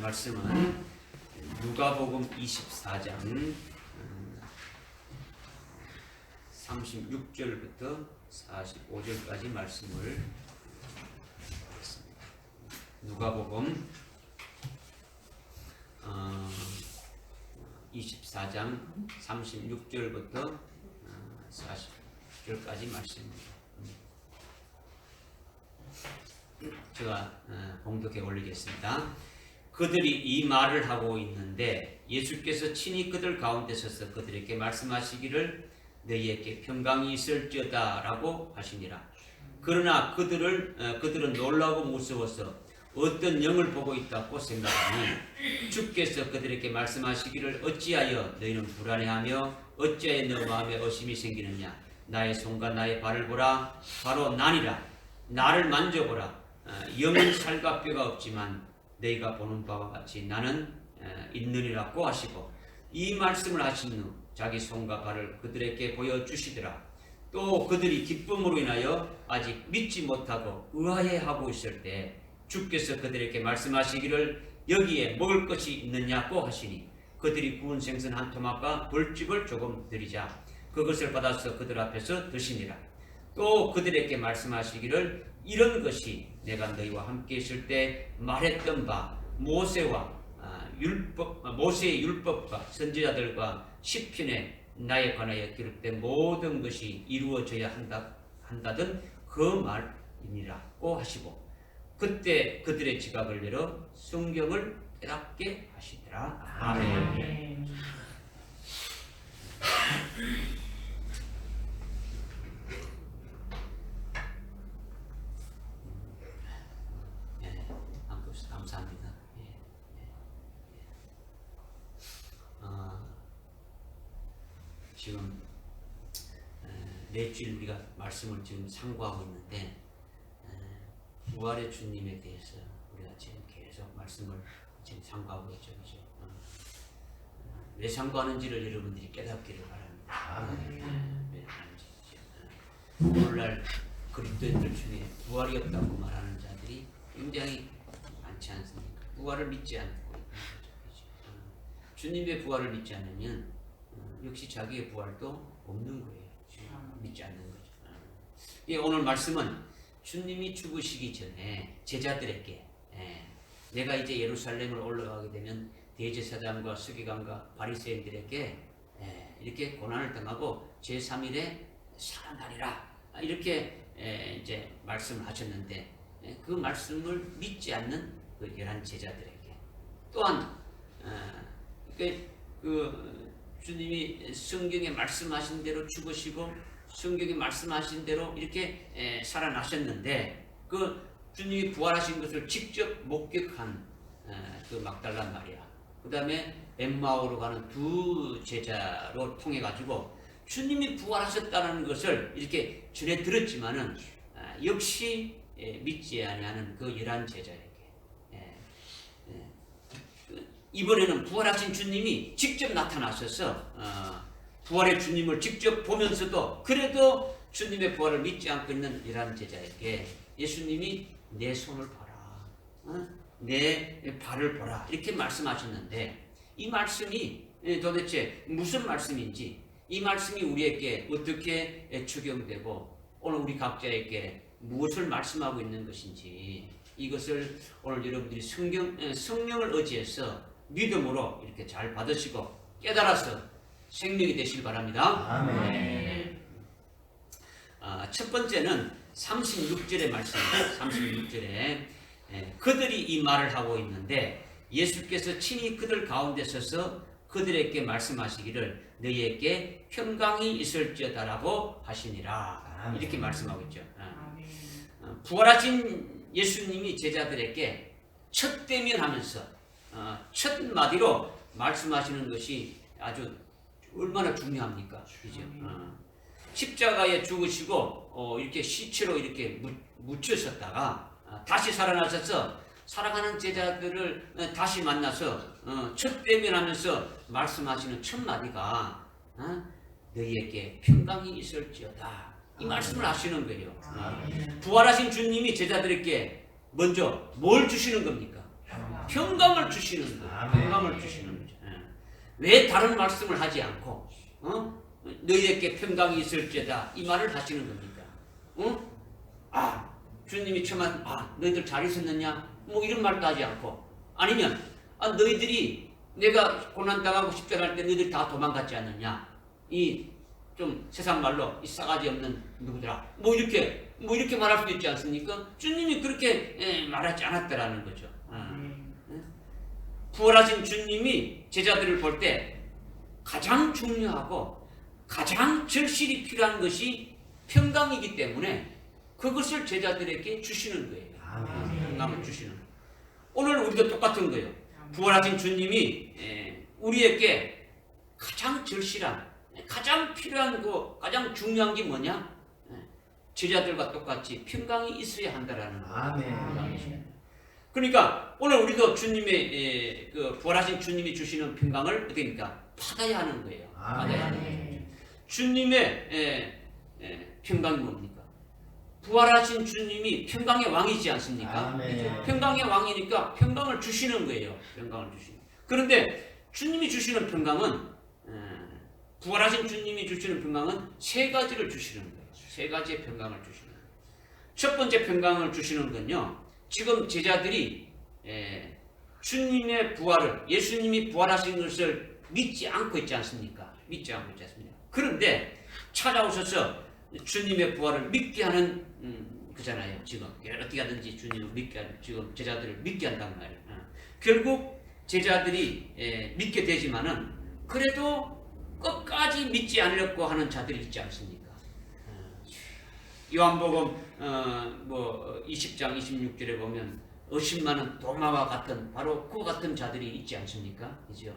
말씀은 누가복음 24장 36절부터 45절까지 말씀을 하겠습니다. 누가복음 24장 36절부터 40절까지 말씀입니다. 제가 봉독해 올리겠습니다. 그들이 이 말을 하고 있는데 예수께서 친히 그들 가운데 서서 그들에게 말씀하시기를 너희에게 평강이 있을지어다 라고 하시니라. 그러나 그들은 놀라고 무서워서 어떤 영을 보고 있다고 생각하니 주께서 그들에게 말씀하시기를 어찌하여 너희는 불안해하며 어찌하여 너 마음에 의심이 생기느냐. 나의 손과 나의 발을 보라. 바로 나니라. 나를 만져보라. 영은 살과 뼈가 없지만 너희가 보는 바와 같이 나는 있느니라고 하시고 이 말씀을 하신 후 자기 손과 발을 그들에게 보여주시더라. 또 그들이 기쁨으로 인하여 아직 믿지 못하고 의아해하고 있을 때 주께서 그들에게 말씀하시기를 여기에 먹을 것이 있느냐고 하시니 그들이 구운 생선 한 토막과 벌집을 조금 드리자 그것을 받아서 그들 앞에서 드시니라. 또 그들에게 말씀하시기를 이런 것이 내가 너희와 함께 있을 때 말했던 바 모세의 율법과 선지자들과 시편에 나에 관하여 기록된 모든 것이 이루어져야 한다던 그 말이니라고 하시고 그때 그들의 지각을 열어 성경을 깨닫게 하시더라. 아멘. 감사합니다. 지금 넷주일 우리가 말씀을 지금 상고하고 있는데 부활의 주님에 대해서 우리가 지금 계속 말씀을 지금 상고하고 있죠. 그죠? 왜 상고하는지를 여러분들이 깨닫기를 바랍니다. 왜 하는지. 오늘날 그리스도인들 중에 부활이 없다고 말하는 자들이 굉장히 많지 않습니까? 부활을 믿지 않고 있는 거죠. 주님의 부활을 믿지 않으면 역시 자기의 부활도 없는 거예요. 믿지 않는 거죠. 오늘 말씀은 주님이 죽으시기 전에 제자들에게 내가 이제 예루살렘을 올라가게 되면 대제사장과 서기관과 바리새인들에게 이렇게 고난을 당하고 제3일에 살아나리라 이렇게 이제 말씀을 하셨는데 그 말씀을 믿지 않는 그 11 제자들에게 또한 그 주님이 성경에 말씀하신 대로 죽으시고 성경에 말씀하신 대로 이렇게 살아나셨는데 그 주님이 부활하신 것을 직접 목격한 그 막달라 마리아 그 다음에 엠마오로 가는 두 제자로 통해 가지고 주님이 부활하셨다는 것을 이렇게 전해 들었지만은 역시 믿지 아니하는 그 11 제자에게 이번에는 부활하신 주님이 직접 나타나셔서 부활의 주님을 직접 보면서도 그래도 주님의 부활을 믿지 않고 있는 11 제자에게 예수님이 내 손을 봐라, 내 발을 보라 이렇게 말씀하셨는데 이 말씀이 도대체 무슨 말씀인지 이 말씀이 우리에게 어떻게 적용되고 오늘 우리 각자에게 무엇을 말씀하고 있는 것인지 이것을 오늘 여러분들이 성령을 의지해서 믿음으로 이렇게 잘 받으시고 깨달아서 생명이 되시길 바랍니다. 아멘. 첫 번째는 36절의 말씀입니다. 36절에 그들이 이 말을 하고 있는데 예수께서 친히 그들 가운데 서서 그들에게 말씀하시기를 너희에게 평강이 있을지어다라고 하시니라 이렇게 말씀하고 있죠. 부활하신 예수님이 제자들에게 첫 대면하면서 첫 마디로 말씀하시는 것이 아주 얼마나 중요합니까? 그죠? 십자가에 죽으시고 이렇게 시체로 이렇게 묻히셨다가 다시 살아나셔서 사랑하는 제자들을 다시 만나서 첫 대면하면서 말씀하시는 첫 마디가 너희에게 평강이 있을지어다 이 말씀을 하시는 거예요. 부활하신 주님이 제자들에게 먼저 뭘 주시는 겁니까? 평강을 주시는 거예요. 아멘. 평강을 주시는 거죠. 왜 다른 말씀을 하지 않고 너희에게 평강이 있을지어다 이 말을 하시는 겁니까? 주님이 처만 너희들 잘 있었느냐? 뭐 이런 말도 하지 않고 아니면 너희들이 내가 고난당하고 십자가할 때 너희들이 다 도망갔지 않느냐? 이 좀 세상 말로 이 싸가지 없는 누구더라? 뭐 이렇게 말할 수도 있지 않습니까? 주님이 그렇게 말하지 않았다라는 거죠. 부활하신 주님이 제자들을 볼 때 가장 중요하고 가장 절실히 필요한 것이 평강이기 때문에 그것을 제자들에게 주시는 거예요. 평강을 주시는 거예요. 오늘 우리도 똑같은 거예요. 부활하신 주님이 우리에게 가장 절실한 가장 필요한 거 가장 중요한 게 뭐냐? 제자들과 똑같이 평강이 있어야 한다라는 거예요. 그러니까 오늘 우리도 주님의 그 부활하신 주님이 주시는 평강을 어떻게입니까? 받아야 하는 거예요. 받아야 하는 거예요. 주님의 평강이 뭡니까? 부활하신 주님이 평강의 왕이지 않습니까? 평강의 왕이니까 평강을 주시는 거예요. 평강을 주시는. 그런데 주님이 주시는 평강은 부활하신 주님이 주시는 평강은 세 가지를 주시는 거예요. 세 가지의 평강을 주시는 거예요. 첫 번째 평강을 주시는 건요. 지금 제자들이 주님의 부활을 예수님이 부활하신 것을 믿지 않고 있지 않습니까? 믿지 않고 있지 않습니까? 그런데 찾아오셔서 주님의 부활을 믿게 하는 그잖아요. 지금 어떻게 하든지 주님을 믿게 하는 지금 제자들을 믿게 한단 말이에요. 결국 제자들이 믿게 되지만은 그래도 끝까지 믿지 않으려고 하는 자들이 있지 않습니까? 요한복음 20장 26절에 보면 의심많은 도마와 같은 바로 그 같은 자들이 있지 않습니까? 그죠?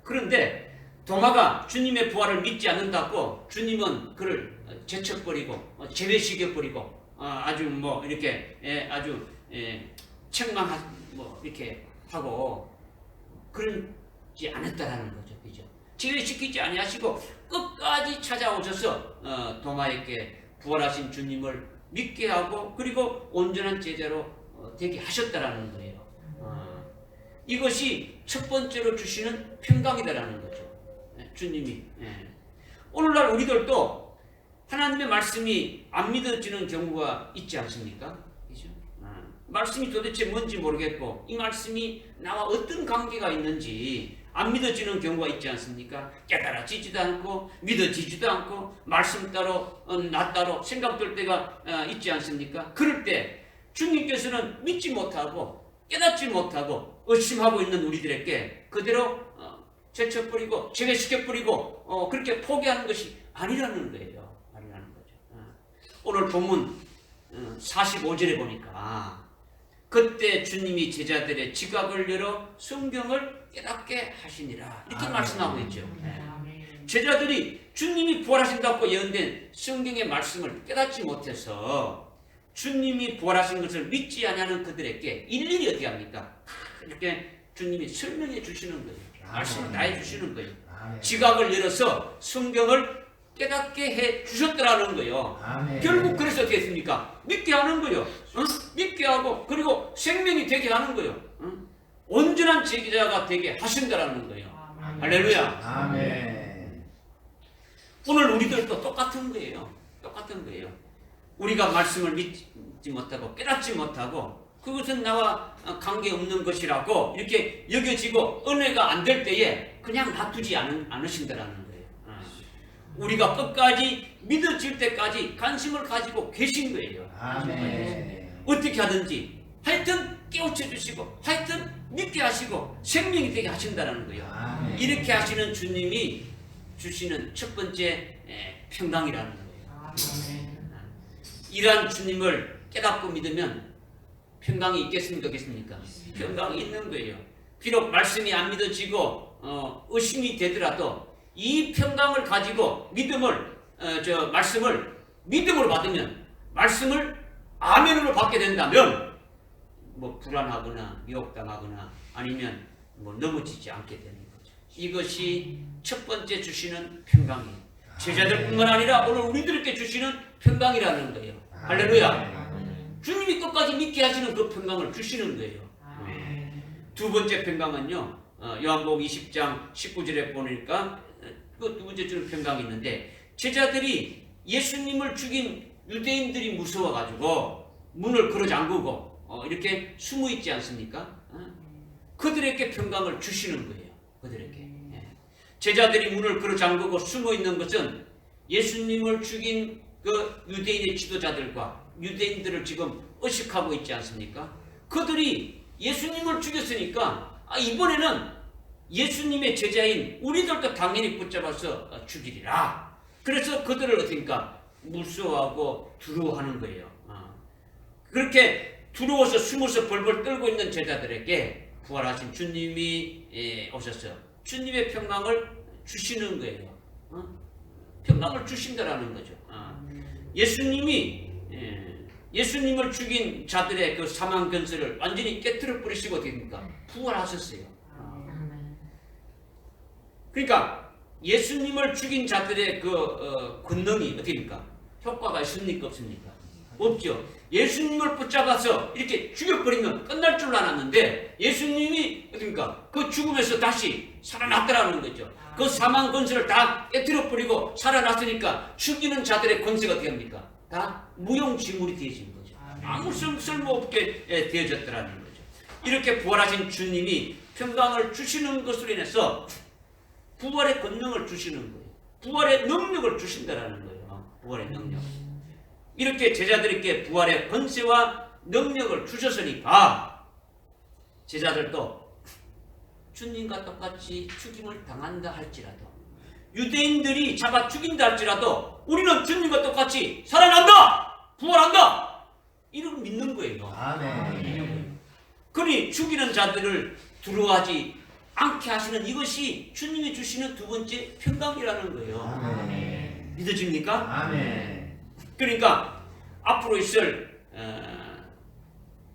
그런데 도마가 주님의 부활을 믿지 않는다고 주님은 그를 제쳐버리고 제외시켜버리고 아주 뭐 이렇게 아주 책망하 뭐 이렇게 하고 그러지 않았다라는 거죠. 그죠? 제외시키지 아니하시고 끝까지 찾아오셔서 도마에게 부활하신 주님을 믿게 하고 그리고 온전한 제자로 되게 하셨다라는 거예요. 이것이 첫 번째로 주시는 평강이다라는 거죠. 주님이. 오늘날 우리들도 하나님의 말씀이 안 믿어지는 경우가 있지 않습니까? 그죠? 말씀이 도대체 뭔지 모르겠고 이 말씀이 나와 어떤 관계가 있는지 안 믿어지는 경우가 있지 않습니까? 깨달아지지도 않고 믿어지지도 않고 말씀 따로 나 따로 생각될 때가 있지 않습니까? 그럴 때 주님께서는 믿지 못하고 깨닫지 못하고 의심하고 있는 우리들에게 그대로 제쳐버리고 제외시켜버리고 그렇게 포기하는 것이 아니라는 거예요. 아니라는 거죠. 오늘 본문 45절에 보니까 그때 주님이 제자들의 지각을 열어 성경을 깨닫게 하시니라 이렇게 말씀하고 있죠. 제자들이 주님이 부활하신다고 예언된 성경의 말씀을 깨닫지 못해서 주님이 부활하신 것을 믿지 않는 그들에게 일일이 어떻게 합니까? 이렇게 주님이 설명해 주시는 거예요. 말씀을 다 해주시는 거예요. 지각을 열어서 성경을 깨닫게 해 주셨더라는 거예요. 결국 그래서 어떻게 했습니까? 믿게 하는 거예요. 믿게 하고 그리고 생명이 되게 하는 거예요. 온전한 제자가 되게 하신다라는 거예요. 할렐루야. 아멘. 오늘 우리들도 똑같은 거예요. 똑같은 거예요. 우리가 말씀을 믿지 못하고 깨닫지 못하고 그것은 나와 관계없는 것이라고 이렇게 여겨지고 은혜가 안 될 때에 그냥 놔두지 않으신다라는 거예요. 우리가 끝까지 믿어질 때까지 관심을 가지고 계신 거예요. 아멘. 어떻게 하든지 하여튼 깨우쳐 주시고 하여튼 믿게 하시고 생명이 되게 하신다라는 거예요. 아멘. 이렇게 하시는 주님이 주시는 첫 번째 평강이라는 거예요. 이러한 주님을 깨닫고 믿으면 평강이 있겠습니까? 없겠습니까? 평강이 있는 거예요. 비록 말씀이 안 믿어지고 의심이 되더라도 이 평강을 가지고 말씀을 믿음으로 받으면 말씀을 아멘으로 받게 된다면 뭐 불안하거나 미혹당하거나 아니면 뭐 넘어지지 않게 되는 거죠. 이것이 첫 번째 주시는 평강이에요. 제자들뿐만 아니라 오늘 우리들에게 주시는 평강이라는 거예요. 할렐루야. 주님이 끝까지 믿게 하시는 그 평강을 주시는 거예요. 두 번째 평강은요. 요한복음 20장 19절에 보니까 그 두 번째 주는 평강이 있는데 제자들이 예수님을 죽인 유대인들이 무서워가지고 문을 걸어 잠그고 이렇게 숨어 있지 않습니까? 그들에게 평강을 주시는 거예요. 그들에게. 제자들이 문을 걸어 잠그고 숨어 있는 것은 예수님을 죽인 그 유대인의 지도자들과 유대인들을 지금 의식하고 있지 않습니까? 그들이 예수님을 죽였으니까 이번에는 예수님의 제자인 우리들도 당연히 붙잡아서 죽이리라. 그래서 그들을 어떻습니까? 무서워하고 두려워하는 거예요. 그렇게 두려워서 숨어서 벌벌 떨고 있는 제자들에게 부활하신 주님이 오셔서 주님의 평강을 주시는 거예요. 평강을 주신다라는 거죠. 예수님을 죽인 자들의 그 사망 근세를 완전히 깨트려 버리시고 됩니까? 부활하셨어요. 그러니까 예수님을 죽인 자들의 그 권능이 어떻습니까? 효과가 있습니까? 없습니까? 없죠. 예수님을 붙잡아서 이렇게 죽여버리면 끝날 줄 알았는데 예수님이 어떻습니까? 그 죽음에서 다시 살아났다라는 거죠. 그 사망 권세를 다 깨트려버리고 살아났으니까 죽이는 자들의 권세가 어떻게 합니까? 다 무용지물이 되어진 거죠. 아무 쓸모없게 되어졌다라는 거죠. 이렇게 부활하신 주님이 평강을 주시는 것으로 인해서 부활의 권능을 주시는 거예요. 부활의 능력을 주신다라는 거예요. 부활의 능력. 이렇게 제자들에게 부활의 권세와 능력을 주셨으니까 제자들도 주님과 똑같이 죽임을 당한다 할지라도 유대인들이 잡아 죽인다 할지라도 우리는 주님과 똑같이 살아난다! 부활한다! 이걸 믿는 거예요. 아멘. 그러니 죽이는 자들을 두려워하지 않게 하시는 이것이 주님이 주시는 두 번째 평강이라는 거예요. 아멘. 믿어집니까? 아멘. 그러니까 앞으로 있을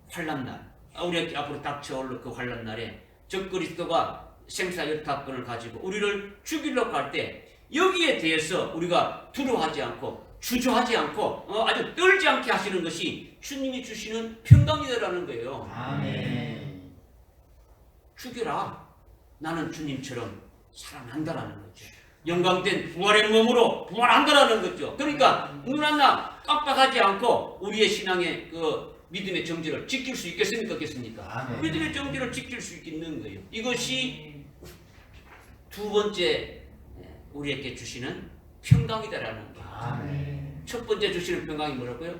환난날, 우리 앞으로 닥쳐올 그 환난날에 적그리스도가 생사역사권을 가지고 우리를 죽이려고 할 때 여기에 대해서 우리가 두려워하지 않고 주저하지 않고 아주 떨지 않게 하시는 것이 주님이 주시는 평강이라는 거예요. 아멘. 죽여라. 나는 주님처럼 살아난다라는 거죠. 영광된 부활의 몸으로 부활한다라는 거죠. 그러니까 눈 하나 깜빡하지 않고 우리의 신앙의 그 믿음의 정지를 지킬 수 있겠습니까? 없겠습니까? 아멘. 믿음의 정지를 지킬 수 있는 거예요. 이것이 두 번째 우리에게 주시는 평강이다라는 거예요. 아멘. 첫 번째 주시는 평강이 뭐라고요?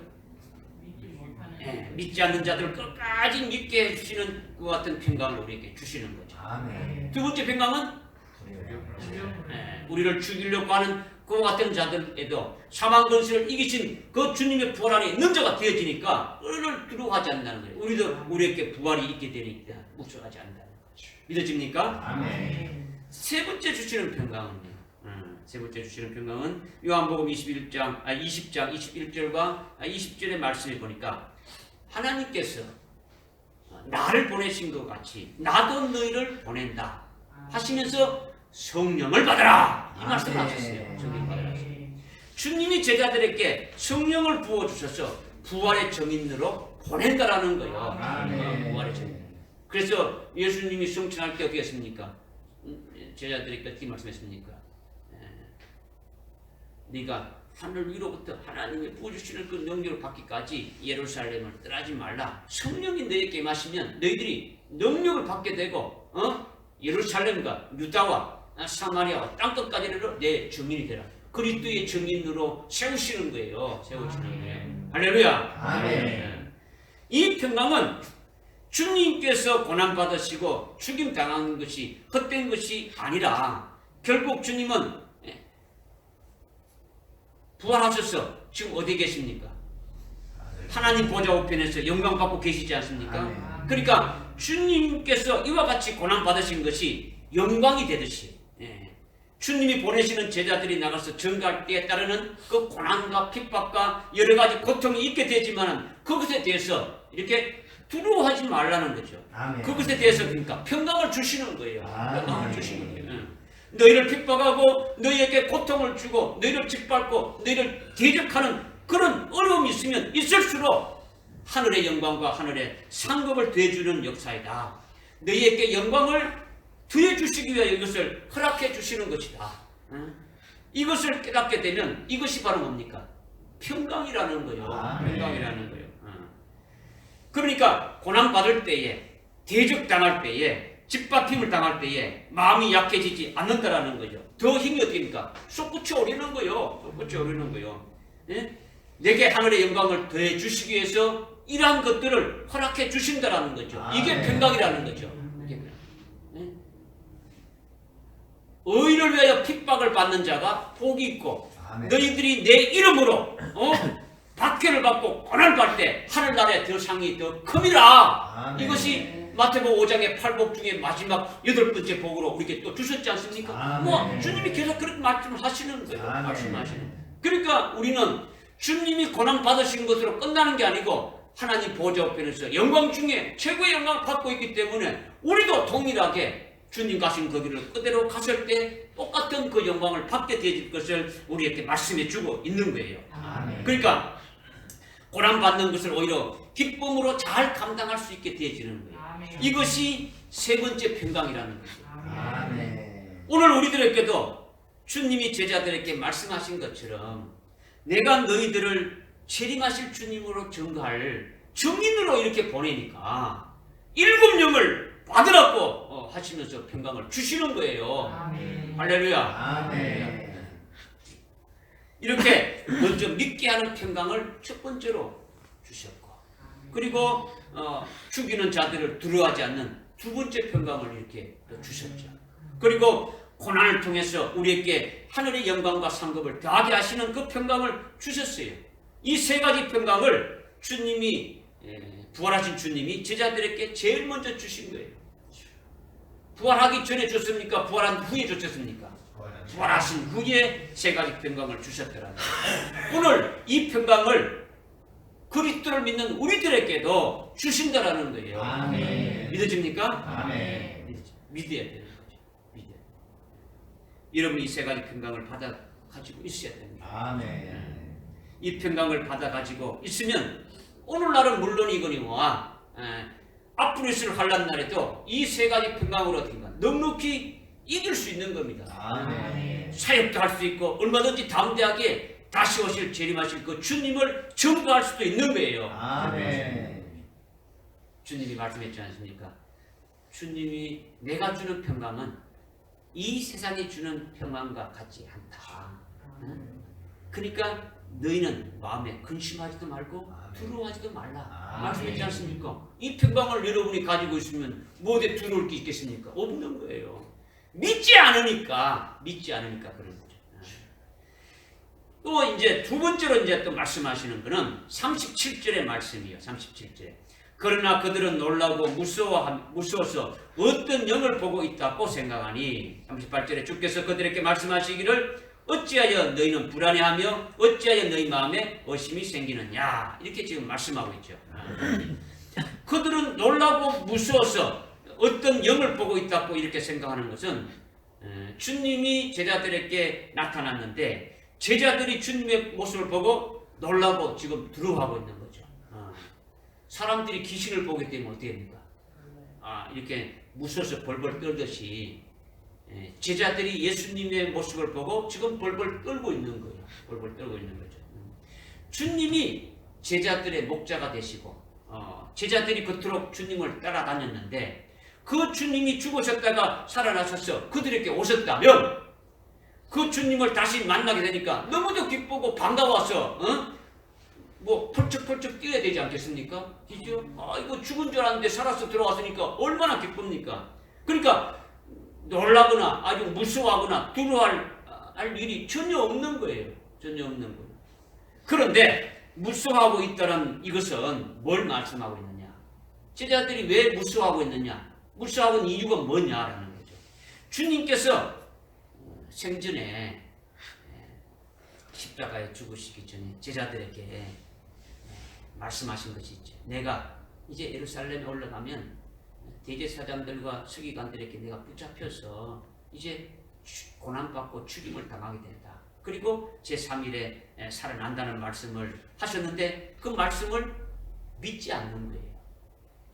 믿지 않는 자들을 끝까지 믿게 해주시는 그 같은 평강을 우리에게 주시는 거죠. 아멘. 두 번째 평강은 우리를 죽이려고 하는 그 같은 자들에도 사망 권세를 이기신 그 주님의 부활 안에 있는 자가 되어지니까 우리를 두려워하지 않는다는 거예요. 우리도 우리에게 부활이 있게 되니까 무서워하지 않는다는 거죠. 믿어집니까? 아멘. 세 번째 주시는 평강은요. 세 번째 주시는 평강은 요한복음 20장 21절과 20절의 말씀을 보니까 하나님께서 나를 보내신 것 같이 나도 너희를 보낸다 하시면서 성령을 받아라 이 말씀을 하셨어요. 성령 받아라. 주님이 제자들에게 성령을 부어주셔서 부활의 증인으로 보낸다라는 거예요. 아멘. 부활의 증인. 그래서 예수님이 성천할 때 어떻게 했습니까? 제자들에게 어떻게 말씀했습니까? 네가 하늘 위로부터 하나님이 부어주시는 그 능력을 받기까지 예루살렘을 떠나지 말라. 성령이 너에게 임하시면 너희들이 능력을 받게 되고 예루살렘과 유다와 사마리아와 땅끝까지로 내 증인이 되라. 그리스도의 증인으로 세우시는 거예요. 세우시는 거예요. 할렐루야. 아멘. 이 평강은 주님께서 고난받으시고 죽임당한 것이 헛된 것이 아니라 결국 주님은 부활하셔서 지금 어디 계십니까? 하나님 보좌 우편에서 영광 받고 계시지 않습니까? 아멘. 그러니까 주님께서 이와 같이 고난받으신 것이 영광이 되듯이 주님이 보내시는 제자들이 나가서 전가할 때에 따르는 그 고난과 핍박과 여러 가지 고통이 있게 되지만 그것에 대해서 이렇게 두려워하지 말라는 거죠. 아멘. 그것에 대해서 그러니까 평강을 주시는 거예요. 아멘. 평강을 주시는 거예요. 너희를 핍박하고 너희에게 고통을 주고 너희를 짓밟고 너희를 대적하는 그런 어려움이 있으면 있을수록 하늘의 영광과 하늘의 상급을 대주는 역사이다. 너희에게 영광을 더해 주시기 위하여 이것을 허락해 주시는 것이다. 이것을 깨닫게 되면 이것이 바로 뭡니까? 평강이라는 거요. 평강이라는 거요. 그러니까 고난받을 때에, 대적당할 때에, 짓밟힘을 당할 때에 마음이 약해지지 않는다라는 거죠. 더 힘이 어떻게 됩니까? 솟구쳐 오르는 거요. 솟구쳐 오르는 거요. 예? 내게 하늘의 영광을 더해 주시기 위해서 이러한 것들을 허락해 주신다라는 거죠. 이게 평강이라는 거죠. 예? 의인을 위하여 핍박을 받는 자가 복이 있고 너희들이 내 이름으로 박해를 받고 고난을 받을 때 하늘나라의 더 상이 더 큼이라. 이것이 마태복음 5장의 8복 중에 마지막 8번째 복으로 우리에게 또 주셨지 않습니까? 뭐 주님이 계속 그렇게 말씀하시는 거예요. 말씀하시는 거예요. 그러니까 우리는 주님이 고난 받으신 것으로 끝나는 게 아니고 하나님 보좌 우편에서 영광 중에 최고의 영광을 받고 있기 때문에 우리도 동일하게 주님 가신 그 길을 그대로 갔을 때 똑같은 그 영광을 받게 되어질 것을 우리에게 말씀해 주고 있는 거예요. 그러니까 고난받는 것을 오히려 기쁨으로 잘 감당할 수 있게 되어지는 거예요. 이것이 세 번째 평강이라는 거죠. 오늘 우리들에게도 주님이 제자들에게 말씀하신 것처럼 내가 너희들을 재림하실 주님으로 증거할 증인으로 이렇게 보내니까 7영을 받으라고 하시면서 평강을 주시는 거예요. 할렐루야. 이렇게 먼저 믿게 하는 평강을 첫 번째로 주셨고, 그리고 죽이는 자들을 두려워하지 않는 두 번째 평강을 이렇게 주셨죠. 그리고 고난을 통해서 우리에게 하늘의 영광과 상급을 더하게 하시는 그 평강을 주셨어요. 이 세 가지 평강을 주님이, 부활하신 주님이 제자들에게 제일 먼저 주신 거예요. 부활하기 전에 줬습니까? 부활한 후에 줬습니까? 부활하신 후에 세 가지 평강을 주셨더라고요. 오늘 이 평강을 그리스도를 믿는 우리들에게도 주신다라는 거예요. 믿어집니까? 믿어야 되는 거죠. 믿어야. 여러분이 이 세 가지 평강을 받아 가지고 있어야 됩니다. 이 평강을 받아 가지고 있으면 오늘날은 물론이거니와 앞으로 있을 환난 날에도 이 세 가지 평강으로 어떻게 넉넉히 이길 수 있는 겁니다. 사역도 할 수 있고 얼마든지 담대하게 다시 오실 재림하실 그 주님을 증거할 수도 있는 거예요. 주님이 말씀했지 않습니까? 주님이 내가 주는 평강은 이 세상이 주는 평강과 같지 않다. 그러니까 너희는 마음에 근심하지도 말고 두려워하지도 말라. 말씀했지 않습니까? 이 평강을 여러분이 가지고 있으면 뭐 어디 두려울 게 있겠습니까? 없는 거예요. 믿지 않으니까 그런 거죠. 또 이제 두 번째로 이제 또 말씀하시는 거는 37절의 말씀이에요. 37절에. 그러나 그들은 놀라고 무서워서 어떤 영을 보고 있다고 생각하니 38절에 주께서 그들에게 말씀하시기를 어찌하여 너희는 불안해하며 어찌하여 너희 마음에 의심이 생기느냐 이렇게 지금 말씀하고 있죠. 그들은 놀라고 무서워서 어떤 영을 보고 있다고 이렇게 생각하는 것은 주님이 제자들에게 나타났는데 제자들이 주님의 모습을 보고 놀라고 지금 두려워하고 있는 거죠. 사람들이 귀신을 보게 되면 어떻게 됩니까? 이렇게 무서워서 벌벌 떨듯이 제자들이 예수님의 모습을 보고 지금 벌벌 떨고 있는 거예요. 벌벌 떨고 있는 거죠. 주님이 제자들의 목자가 되시고 제자들이 그토록 주님을 따라다녔는데 그 주님이 죽으셨다가 살아나셔서 그들에게 오셨다면 그 주님을 다시 만나게 되니까 너무도 기쁘고 반가워서 뭐 펄쩍펄쩍 뛰어야 되지 않겠습니까? 그죠? 이거 죽은 줄 알았는데 살아서 들어왔으니까 얼마나 기쁩니까? 그러니까 놀라거나 아주 무서워하거나 두려워할 일이 전혀 없는 거예요. 전혀 없는 거예요. 그런데 무서워하고 있다는 이것은 뭘 말씀하고 있느냐? 제자들이 왜 무서워하고 있느냐? 무서워하는 이유가 뭐냐라는 거죠. 주님께서 생전에 십자가에 죽으시기 전에 제자들에게 말씀하신 것이 있죠. 내가 이제 예루살렘에 올라가면 대제사장들과 서기관들에게 내가 붙잡혀서 이제 고난받고 죽임을 당하게 된다. 그리고 제3일에 살아난다는 말씀을 하셨는데 그 말씀을 믿지 않는 거예요.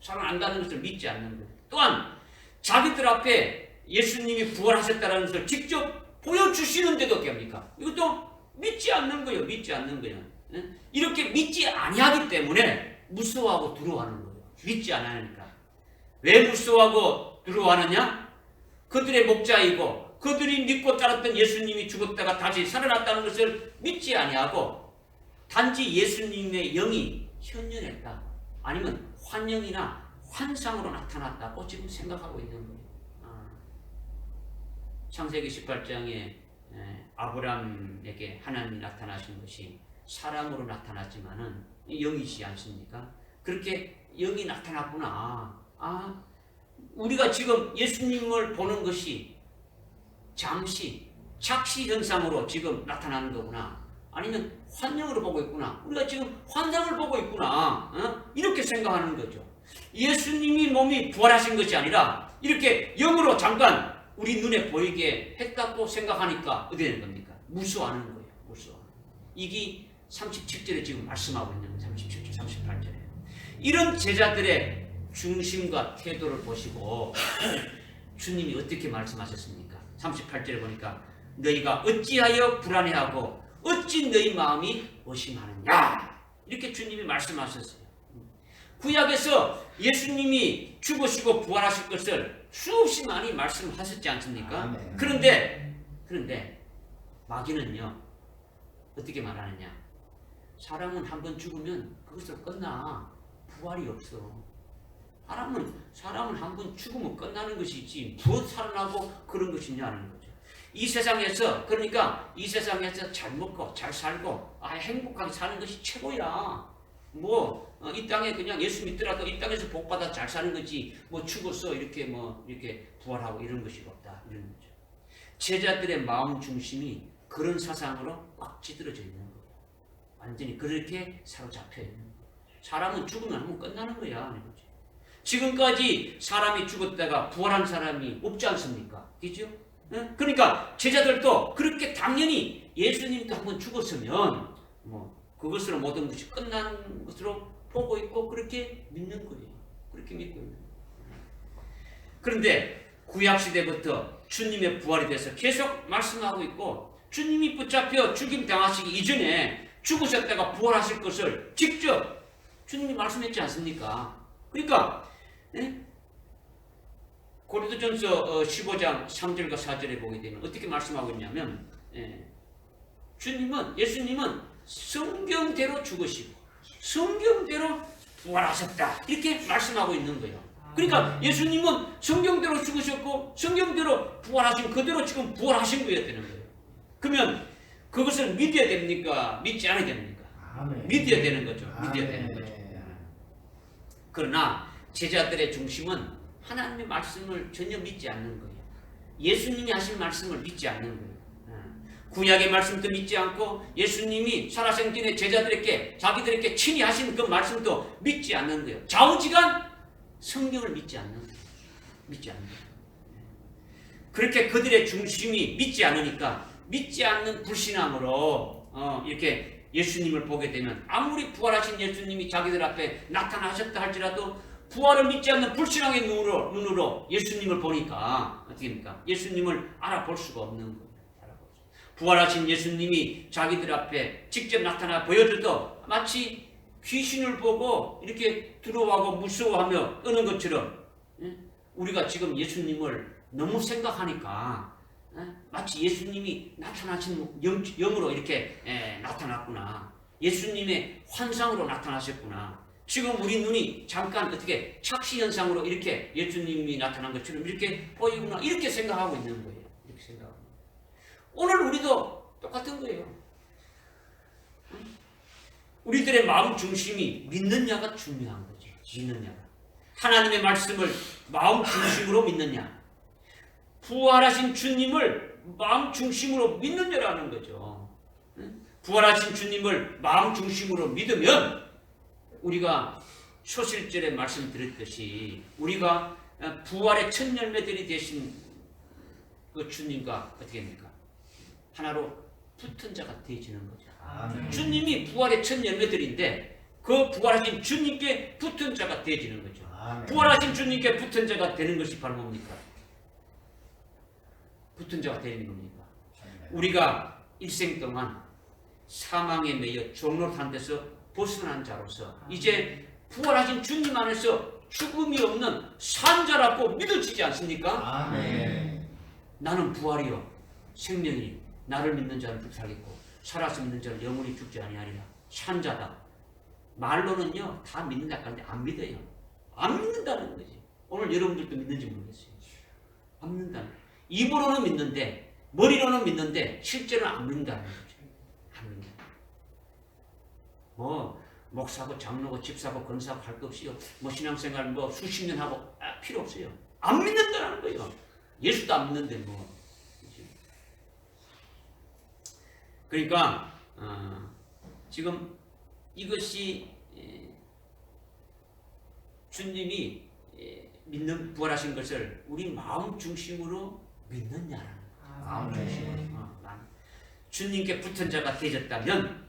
살아난다는 것을 믿지 않는 거예요. 또한 자기들 앞에 예수님이 부활하셨다는 것을 직접 보여주시는데도 어떻게 합니까? 이것도 믿지 않는 거예요. 믿지 않는 거예요. 이렇게 믿지 아니하기 때문에 무서워하고 두려워하는 거예요. 믿지 않으니까. 왜 무서워하고 두려워하느냐? 그들의 목자이고 그들이 믿고 따랐던 예수님이 죽었다가 다시 살아났다는 것을 믿지 아니하고 단지 예수님의 영이 현현했다. 아니면 환영이나 환상으로 나타났다고 지금 생각하고 있는 거예요. 창세기 18장에 아브라함에게 하나님이 나타나신 것이 사람으로 나타났지만은 영이지 않습니까? 그렇게 영이 나타났구나. 우리가 지금 예수님을 보는 것이 잠시 착시 현상으로 지금 나타나는 거구나. 아니면 환영으로 보고 있구나. 우리가 지금 환상을 보고 있구나. 이렇게 생각하는 거죠. 예수님이 몸이 부활하신 것이 아니라 이렇게 영으로 잠깐 우리 눈에 보이게 했다고 생각하니까 어떻게 되는 겁니까? 무서워하는 거예요. 무서워. 이게 37절에 지금 말씀하고 있는 거예요. 37절, 38절에. 이런 제자들의 중심과 태도를 보시고 주님이 어떻게 말씀하셨습니까? 38절에 보니까 너희가 어찌하여 불안해하고 어찌 너희 마음이 의심하느냐 이렇게 주님이 말씀하셨어요. 구약에서 예수님이 죽으시고 부활하실 것을 수없이 많이 말씀하셨지 않습니까? 그런데 마귀는요 어떻게 말하느냐? 사람은 한번 죽으면 그것으로 끝나. 부활이 없어. 사람은 한번 죽으면 끝나는 것이지 무엇 살아나고 그런 것이냐는 거죠. 이 세상에서 그러니까 이 세상에서 잘 먹고 잘 살고 행복하게 사는 것이 최고야. 이 땅에 그냥 예수 믿더라도 이 땅에서 복받아 잘 사는 거지 죽어서 이렇게 부활하고 이런 것이 없다 이런 거죠. 제자들의 마음 중심이 그런 사상으로 꽉 찌들어져 있는 거예요. 완전히 그렇게 사로잡혀 있는 거예요. 사람은 죽으면 한번 끝나는 거야 하는 거죠. 지금까지 사람이 죽었다가 부활한 사람이 없지 않습니까? 그죠? 그러니까 제자들도 그렇게 당연히 예수님도 한번 죽었으면 그것으로 모든 것이 끝나는 것으로 보고 있고 그렇게 믿는 거예요. 그렇게 믿고 있는 거예요. 그런데 구약시대부터 주님의 부활에 대해서 계속 말씀하고 있고 주님이 붙잡혀 죽임 당하시기 이전에 죽으셨다가 부활하실 것을 직접 주님이 말씀했지 않습니까? 그러니까 고린도전서 15장 3절과 4절에 보게 되면 어떻게 말씀하고 있냐면 예수님은 성경대로 죽으시고 성경대로 부활하셨다 이렇게 말씀하고 있는 거예요. 그러니까 예수님은 성경대로 죽으셨고 성경대로 부활하신 그대로 지금 부활하신 거예요 되는 거예요. 그러면 그것을 믿어야 됩니까? 믿지 않아야 됩니까? 믿어야 되는 거죠. 믿어야 되는 거죠. 그러나 제자들의 중심은 하나님의 말씀을 전혀 믿지 않는 거예요. 예수님이 하신 말씀을 믿지 않는 거예요. 구약의 말씀도 믿지 않고 예수님이 살아생전에 제자들에게 자기들에게 친히 하신 그 말씀도 믿지 않는 거예요. 좌우지간 성경을 믿지 않는 거예요. 믿지 않는 거예요. 그렇게 그들의 중심이 믿지 않으니까 믿지 않는 불신앙으로 이렇게 예수님을 보게 되면 아무리 부활하신 예수님이 자기들 앞에 나타나셨다 할지라도 부활을 믿지 않는 불신앙의 눈으로 예수님을 보니까 어떻게 됩니까? 예수님을 알아볼 수가 없는 거예요. 부활하신 예수님이 자기들 앞에 직접 나타나 보여줘도 마치 귀신을 보고 이렇게 두려워하고 무서워하며 떠는 것처럼 우리가 지금 예수님을 너무 생각하니까 마치 예수님이 나타나신 영으로 이렇게 나타났구나. 예수님의 환상으로 나타나셨구나. 지금 우리 눈이 잠깐 어떻게 착시현상으로 이렇게 예수님이 나타난 것처럼 이렇게 보이구나. 이렇게 생각하고 있는 거예요. 이렇게 생각하고. 오늘 우리도 똑같은 거예요. 우리들의 마음 중심이 믿느냐가 중요한 거죠. 믿느냐가. 하나님의 말씀을 마음 중심으로 믿느냐. 부활하신 주님을 마음 중심으로 믿느냐라는 거죠. 부활하신 주님을 마음 중심으로 믿으면 우리가 초실절에 말씀드렸듯이 우리가 부활의 첫 열매들이 되신 그 주님과 어떻게 됩니까? 하나로 붙은 자가 되어지는 거죠. 주님이 부활의 첫 열매들인데 그 부활하신 주님께 붙은 자가 되어지는 거죠. 아멘. 부활하신 주님께 붙은 자가 되는 것이 바로 뭡니까? 붙은 자가 되는 겁니까? 우리가 일생 동안 사망에 매여 종로탄 데서 벗어난 자로서 이제 부활하신 주님 안에서 죽음이 없는 산자라고 믿어지지 않습니까? 아멘. 나는 부활이요 생명이 나를 믿는 자는 죽지 살겠고 살아서 믿는 자는 영원히 죽지 아니하리라. 산자다. 말로는요 다 믿는다 하는데 안 믿어요. 안 믿는다는 거지. 오늘 여러분들도 믿는지 모르겠어요. 안 믿는다는 거예요. 입으로는 믿는데 머리로는 믿는데 실제로는 안 믿는다는 거죠. 안 믿는다. 뭐 목사고 장로고 집사고 권사고 할 거 없이요. 뭐 신앙생활 뭐 수십 년 하고 필요 없어요. 안 믿는다는 거예요. 예수도 안 믿는데 뭐. 그러니까 지금 이것이 주님이 믿는 부활하신 것을 우리 마음 중심으로 믿느냐라는 거예요. 마음 중심으로. 주님께 붙은 자가 되셨다면,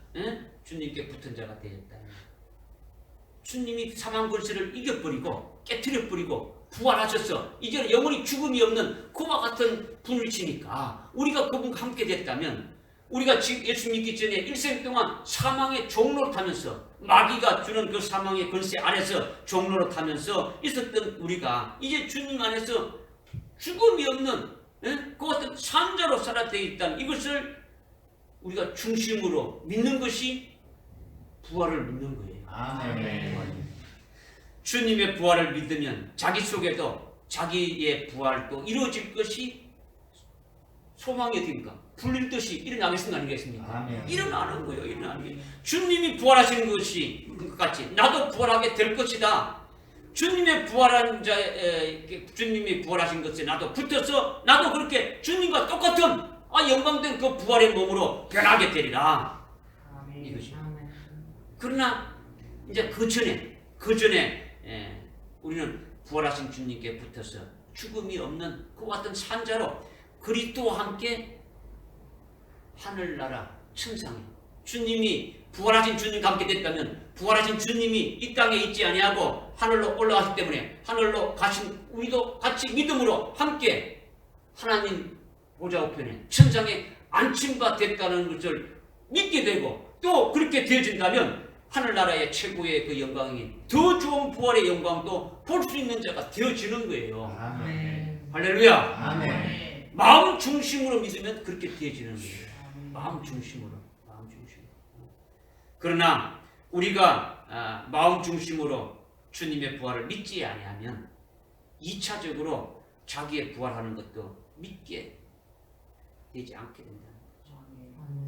주님께 붙은 자가 되셨다면, 주님이 사망 권세를 이겨버리고 깨트려버리고 부활하셔서 이제는 영원히 죽음이 없는 그와 같은 분을 치니까 우리가 그분과 함께 됐다면 우리가 예수 믿기 전에 일생 동안 사망의 종로를 타면서 마귀가 주는 그 사망의 권세 아래서 종로를 타면서 있었던 우리가 이제 주님 안에서 죽음이 없는 그 같은 산자로 살아되어 있다는 이것을 우리가 중심으로 믿는 것이 부활을 믿는 거예요. 아멘. 주님의 부활을 믿으면 자기 속에도 자기의 부활도 이루어질 것이 소망이 어딥니까? 불릴 듯이 일어나겠습니까? 아니겠습니까? 아멘. 일어나는 거예요. 일어나는 게. 주님이 부활하시는 것이 같이 나도 부활하게 될 것이다. 주님의 부활한 자, 주님이 부활하신 것에 나도 붙어서 나도 그렇게 주님과 똑같은 영광된 그 부활의 몸으로 변하게 되리라. 이것이. 그러나 이제 그 전에 우리는 부활하신 주님께 붙어서 죽음이 없는 그 같은 산자로 그리스도와 함께 하늘나라 천상에 주님이 부활하신 주님과 함께 됐다면 부활하신 주님이 이 땅에 있지 아니하고 하늘로 올라가셨기 때문에 하늘로 가신 우리도 같이 믿음으로 함께 하나님 보좌 우편에 천상에 안침바 됐다는 것을 믿게 되고 또 그렇게 되어진다면 하늘나라의 최고의 그 영광이 더 좋은 부활의 영광도 볼 수 있는 자가 되어지는 거예요. 아멘. 할렐루야. 아멘. 마음 중심으로 믿으면 그렇게 되어지는 거예요. 마음 중심으로. 그러나 우리가 마음 중심으로 주님의 부활을 믿지 아니하면 2차적으로 자기의 부활하는 것도 믿게 되지 않게 된다는 거죠.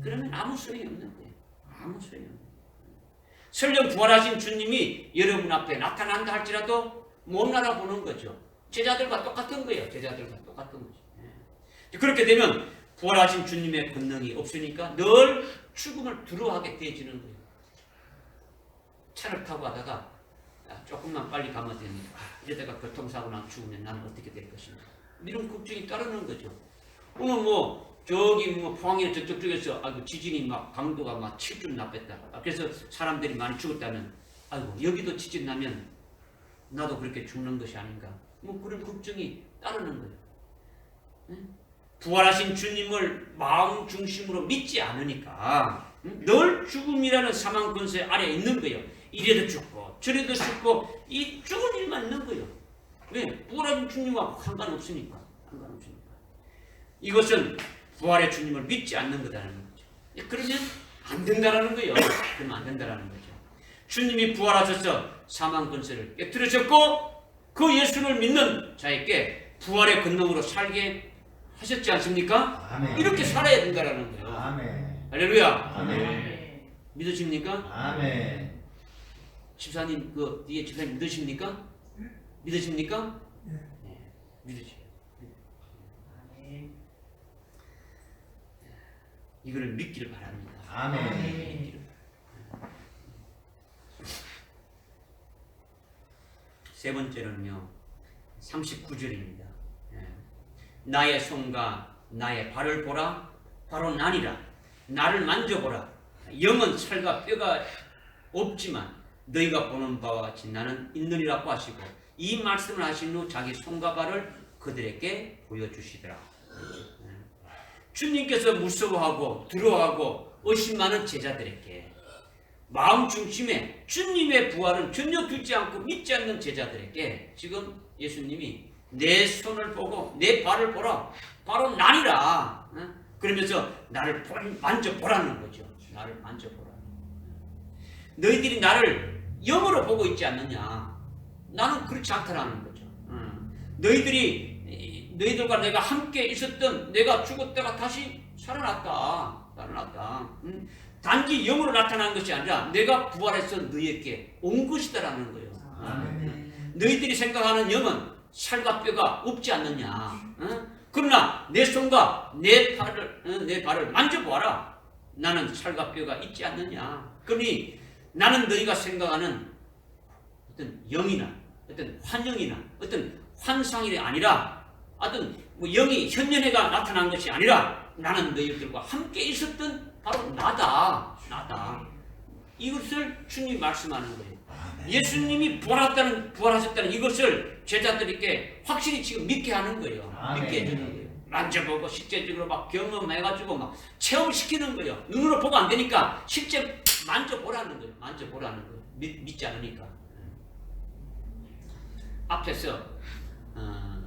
그러면 아무 소용이 없는 거예요. 아무 소용이 없는 거예요. 설령 부활하신 주님이 여러분 앞에 나타난다 할지라도 못 알아보는 거죠. 제자들과 똑같은 거예요. 제자들과 똑같은 거죠. 그렇게 되면 부활하신 주님의 권능이 없으니까 늘 죽음을 두려워하게 되어지는 거예요. 차를 타고 가다가 조금만 빨리 가면 되는데 이러다가 교통사고 나면 죽으면 나는 어떻게 될 것인가 이런 걱정이 따르는 거죠. 오늘 저기 포항이나 저쪽 쪽에서 지진이 막 강도가 막 7점 나뺐다. 그래서 사람들이 많이 죽었다면 여기도 지진 나면 나도 그렇게 죽는 것이 아닌가 그런 걱정이 따르는 거예요. 부활하신 주님을 마음 중심으로 믿지 않으니까 늘 죽음이라는 사망 권세 아래 있는 거예요. 이래도 죽고 저래도 죽고 이 죽은 일만 있는 거예요. 왜? 부활하신 주님과 상관없으니까. 이것은 부활의 주님을 믿지 않는 거다라는 거죠. 그러면 안 된다라는 거예요. 그러면 안 된다라는 거죠. 주님이 부활하셔서 사망 권세를 깨뜨리셨고 그 예수를 믿는 자에게 부활의 권능으로 살게 하셨지 않습니까? 아멘. 이렇게 살아야 된다라는 거예요. 아멘. 할렐루야. 아멘. 믿으십니까? 아멘. 집사님 뒤에 집사님 믿으십니까? 믿으십니까? 네. 믿으시. 이거를 믿기를 바랍니다. 아멘. 세 번째는요. 39절입니다. 나의 손과 나의 발을 보라. 바로 나니라. 나를 만져보라. 영은 살과 뼈가 없지만 너희가 보는 바와 같이 나는 있느니라고 하시고 이 말씀을 하신 후 자기 손과 발을 그들에게 보여주시더라. 주님께서 무서워하고 두려워하고 의심하는 제자들에게 마음 중심에 주님의 부활은 전혀 두지 않고 믿지 않는 제자들에게 지금 예수님이 내 손을 보고 내 발을 보라. 바로 나니라. 그러면서 나를 만져보라는 거죠. 나를 만져보라. 너희들이 나를 영으로 보고 있지 않느냐. 나는 그렇지 않다라는 거죠. 너희들과 내가 함께 있었던 내가 죽었다가 다시 살아났다. 단지 영으로 나타난 것이 아니라 내가 부활해서 너희에게 온 것이다라는 거예요. 너희들이 생각하는 영은 살과 뼈가 없지 않느냐. 그러나 내 손과 내 발을 만져보아라. 나는 살과 뼈가 있지 않느냐. 그러니 나는 너희가 생각하는 어떤 영이나 어떤 환영이나 어떤 환상이 아니라 어떤 영이 현년회가 나타난 것이 아니라 나는 너희들과 함께 있었던 바로 나다. 이것을 주님이 말씀하는 거예요. 예수님이 부활하셨다는 이것을 제자들에게 확실히 지금 믿게 하는 거예요. 믿게 해주는 거예요. 만져보고 실제적으로 막 경험해가지고 막 체험시키는 거예요. 눈으로 보고 안 되니까 실제 만져보라는 거예요. 믿지 않으니까. 앞에서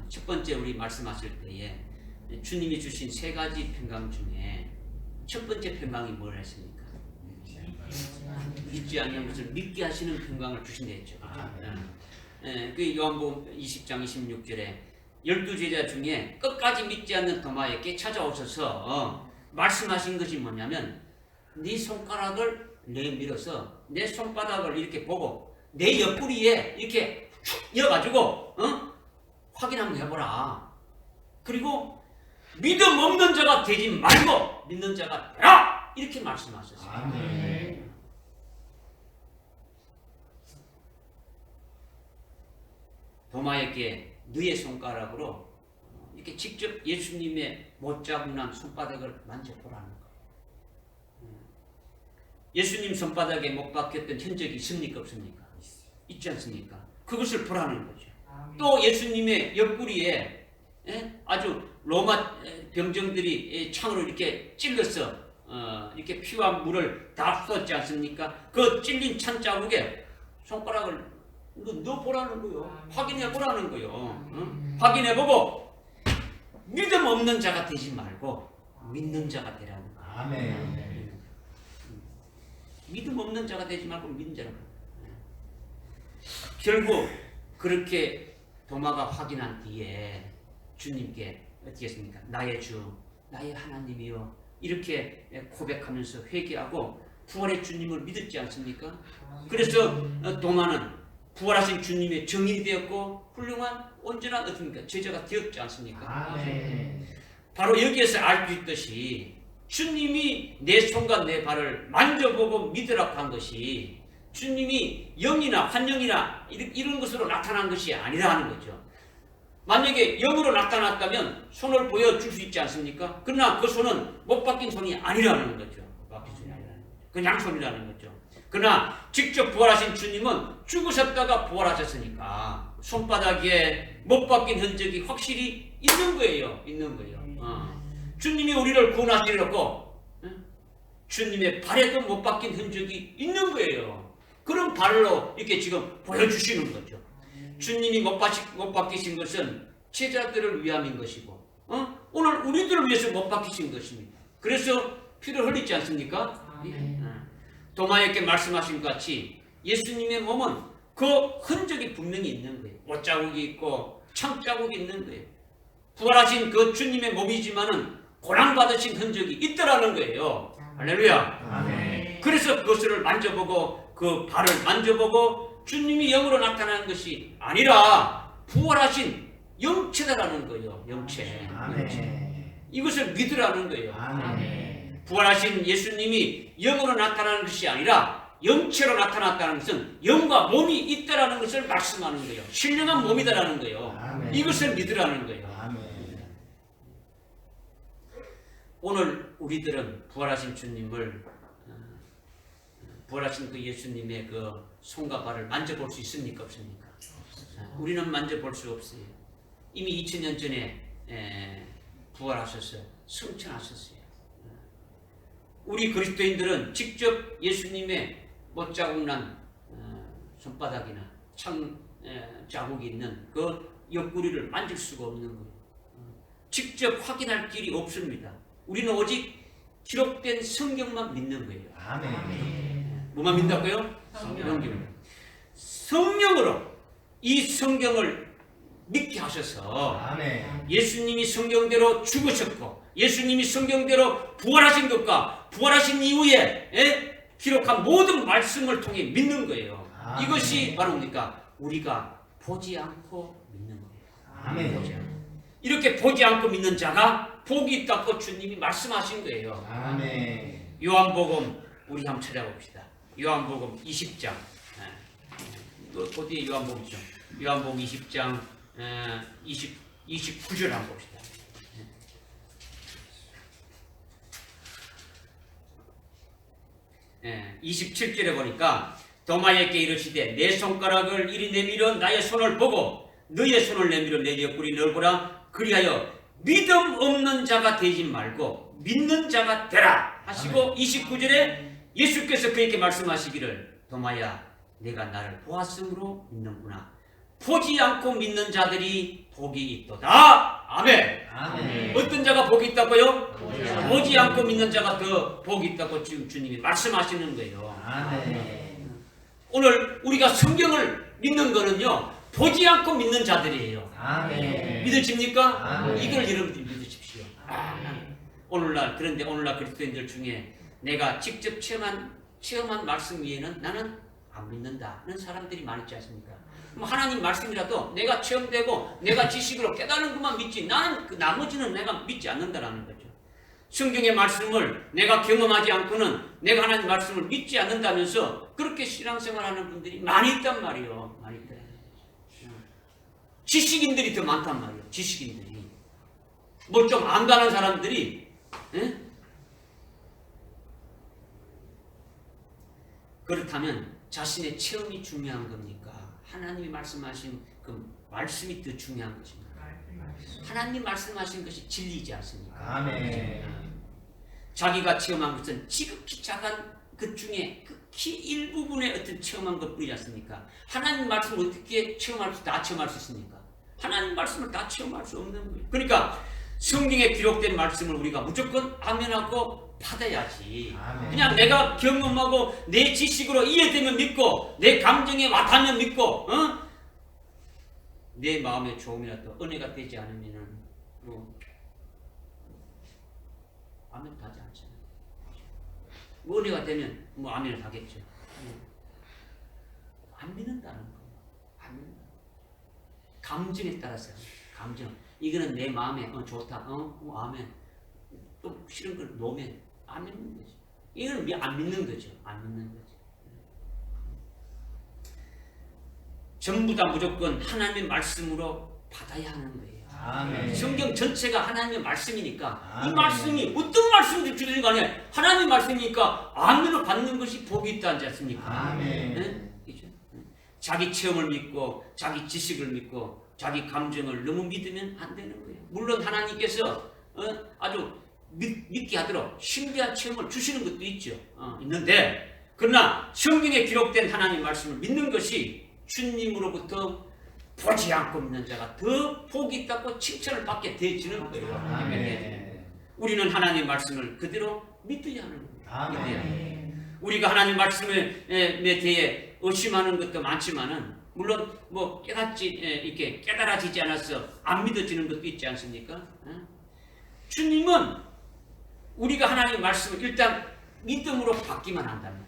첫 번째 우리 말씀하실 때에 주님이 주신 세 가지 평강 중에 첫 번째 평강이 뭘 했습니까? 믿지 않는 것을 믿게 하시는 평강을 주신다 했죠. 그 요한복음 20장 26절에 12제자 중에 끝까지 믿지 않는 도마에게 찾아오셔서 말씀하신 것이 뭐냐면 네 손가락을 내밀어서 내 손바닥을 이렇게 보고 내 옆구리에 이렇게 쭉 이어가지고 확인 한번 해보라. 그리고 믿음 없는 자가 되지 말고 믿는 자가 되라. 이렇게 말씀하셨어요. 도마에게 너의 손가락으로 이렇게 직접 예수님의 못자국난 손바닥을 만져보라는 거예요. 예수님 손바닥에 못 박혔던 흔적이 있습니까? 없습니까? 있지 않습니까? 그것을 보라는 거죠. 또 예수님의 옆구리에 아주 로마 병정들이 창으로 이렇게 찔러서 이렇게 피와 물을 다 쏟지 않습니까? 그 찔린 찬 자국에 손가락을 넣어보라는 거예요. 확인해보라는 거예요. 확인해보고 믿음 없는 자가 되지 말고 믿는 자가 되라는 거예요. 아멘. 믿음 없는 자가 되지 말고 믿는 자라고. 결국 그렇게 도마가 확인한 뒤에 주님께 어떻게 했습니까? 나의 주, 나의 하나님이요. 이렇게 고백하면서 회개하고 부활의 주님을 믿었지 않습니까? 그래서 도마는 부활하신 주님의 증인이 되었고 훌륭한 온전한 어떻습니까? 제자가 되었지 않습니까? 아멘. 바로 여기에서 알 수 있듯이 주님이 내 손과 내 발을 만져보고 믿으라고 한 것이 주님이 영이나 환영이나 이런 것으로 나타난 것이 아니라는 거죠. 만약에 영으로 나타났다면 손을 보여줄 수 있지 않습니까? 그러나 그 손은 못 박힌 손이 아니라는 거죠. 그냥 손이라는 거죠. 그러나 직접 부활하신 주님은 죽으셨다가 부활하셨으니까 손바닥에 못 박힌 흔적이 확실히 있는 거예요. 주님이 우리를 구원하시려고 주님의 발에도 못 박힌 흔적이 있는 거예요. 그런 발로 이렇게 지금 보여주시는 거죠. 주님이 못 박히신 것은 제자들을 위함인 것이고 오늘 우리들을 위해서 못 박히신 것입니다. 그래서 피를 흘리지 않습니까? 도마에게 말씀하신 것 같이 예수님의 몸은 그 흔적이 분명히 있는 거예요. 옷자국이 있고 창자국이 있는 거예요. 부활하신 그 주님의 몸이지만은 고난받으신 흔적이 있더라는 거예요. 할렐루야. 아멘. 그래서 그것을 만져보고 그 발을 만져보고 주님이 영으로 나타나는 것이 아니라 부활하신 영체다라는 거예요. 영체. 이것을 믿으라는 거예요. 아멘. 부활하신 예수님이 영으로 나타나는 것이 아니라 영체로 나타났다는 것은 영과 몸이 있다라는 것을 말씀하는 거예요. 신령한 몸이다라는 거예요. 아멘. 이것을 믿으라는 거예요. 아멘. 오늘 우리들은 부활하신 주님을 부활하신 그 예수님의 그 손과 발을 만져볼 수 있습니까? 없습니까? 우리는 만져볼 수 없어요. 이미 2000년 전에 부활하셨어요. 승천하셨어요. 우리 그리스도인들은 직접 예수님의 못자국난 손바닥이나 창 자국이 있는 그 옆구리를 만질 수가 없는 거예요. 직접 확인할 길이 없습니다. 우리는 오직 기록된 성경만 믿는 거예요. 아멘. 뭐만 믿다고요? 성경. 성령으로 이 성경을 믿게 하셔서 아멘. 예수님이 성경대로 죽으셨고 예수님이 성경대로 부활하신 것과 부활하신 이후에 기록한 모든 말씀을 통해 믿는 거예요. 아멘. 이것이 바로 뭡니까? 우리가 보지 않고 믿는 거예요. 아멘. 보지 않고. 이렇게 보지 않고 믿는 자가 복이 있다고 주님이 말씀하신 거예요. 아멘. 요한복음 우리 한번 찾아봅시다. 요한복음 20장. 어디에 요한복음이죠? 요한복음 20장 29절 한번 봅시다. 27절에 보니까 도마에게 이르시되 내 손가락을 이리 내밀어 나의 손을 보고 너의 손을 내밀어 내 옆구리 넓으라 그리하여 믿음 없는 자가 되지 말고 믿는 자가 되라 하시고 29절에 예수께서 그에게 말씀하시기를 도마야 내가 나를 보았으므로 믿는구나 보지 않고 믿는 자들이 복이 있도다. 아멘. 아멘. 어떤 자가 복이 있다고요? 보지 않고 않고 믿는 자가 더 복이 있다고 지금 주님이 말씀하시는 거예요. 아멘. 오늘 우리가 성경을 믿는 거는요 보지 않고 믿는 자들이에요. 아멘. 믿으십니까? 아멘. 이걸 여러분들이 믿으십시오. 오늘날 그런데 오늘날 그리스도인들 중에 내가 직접 체험한 말씀 위에는 나는 안 믿는다는 사람들이 많이 있지 않습니까? 하나님 말씀이라도 내가 체험되고 내가 지식으로 깨달은 것만 믿지 나는 그 나머지는 내가 믿지 않는다라는 거죠. 성경의 말씀을 내가 경험하지 않고는 내가 하나님 말씀을 믿지 않는다면서 그렇게 신앙생활하는 분들이 많이 있단 말이에요. 많이 있다. 지식인들이 더 많단 말이에요. 지식인들이 뭘 좀 안다는 사람들이 그렇다면 자신의 체험이 중요한 겁니까? 하나님이 말씀하신 그 말씀이 더 중요한 것입니다. 하나님 말씀하신 것이 진리이지 않습니까? 아멘. 자기가 체험한 것은 지극히 작은 것 중에 극히 일부분의 어떤 체험한 것뿐이지 않습니까? 하나님 말씀을 어떻게 다 체험할 수 있습니까? 하나님 말씀을 다 체험할 수 없는 거예요. 그러니까 성경에 기록된 말씀을 우리가 무조건 아멘하고 받아야지. 아멘. 그냥 내가 경험하고 내 지식으로 이해되면 믿고 내 감정에 와닿으면 믿고 내 마음에 조금이라도 은혜가 되지 않으면은 아멘 하지 않잖아요. 은혜가 되면 아멘을 하겠죠. 안 믿는다는 거예요. 안 믿는다. 감정에 따라서 감정. 이거는 내 마음에 좋다. 아멘. 또 싫은 걸 놓으면 안 믿는 거죠. 이거는 안 믿는 거죠. 안 믿는 거죠. 전부 다 무조건 하나님의 말씀으로 받아야 하는 거예요. 아멘. 성경 전체가 하나님의 말씀이니까 아멘. 이 말씀이 어떤 말씀도 주든 간에 하나님의 말씀이니까 아멘을 받는 것이 복이 있다지 않습니까? 아멘. 네? 그렇죠? 자기 체험을 믿고 자기 지식을 믿고 자기 감정을 너무 믿으면 안 되는 거예요. 물론 하나님께서 아주 믿게 하도록 신비한 체험을 주시는 것도 있죠. 있는데 그러나 성경에 기록된 하나님 말씀을 믿는 것이 주님으로부터 보지 않고 믿는 자가 더 복이 있다고 칭찬을 받게 되어지는 거예요. 아멘. 우리는 하나님 말씀을 그대로 믿어야 하는 거예요. 아멘. 믿어야 해요. 우리가 하나님 말씀에 대해 의심하는 것도 많지만은 물론 이렇게 깨달아지지 않아서 안 믿어지는 것도 있지 않습니까? 주님은 우리가 하나님 말씀을 일단 믿음으로 받기만 한다면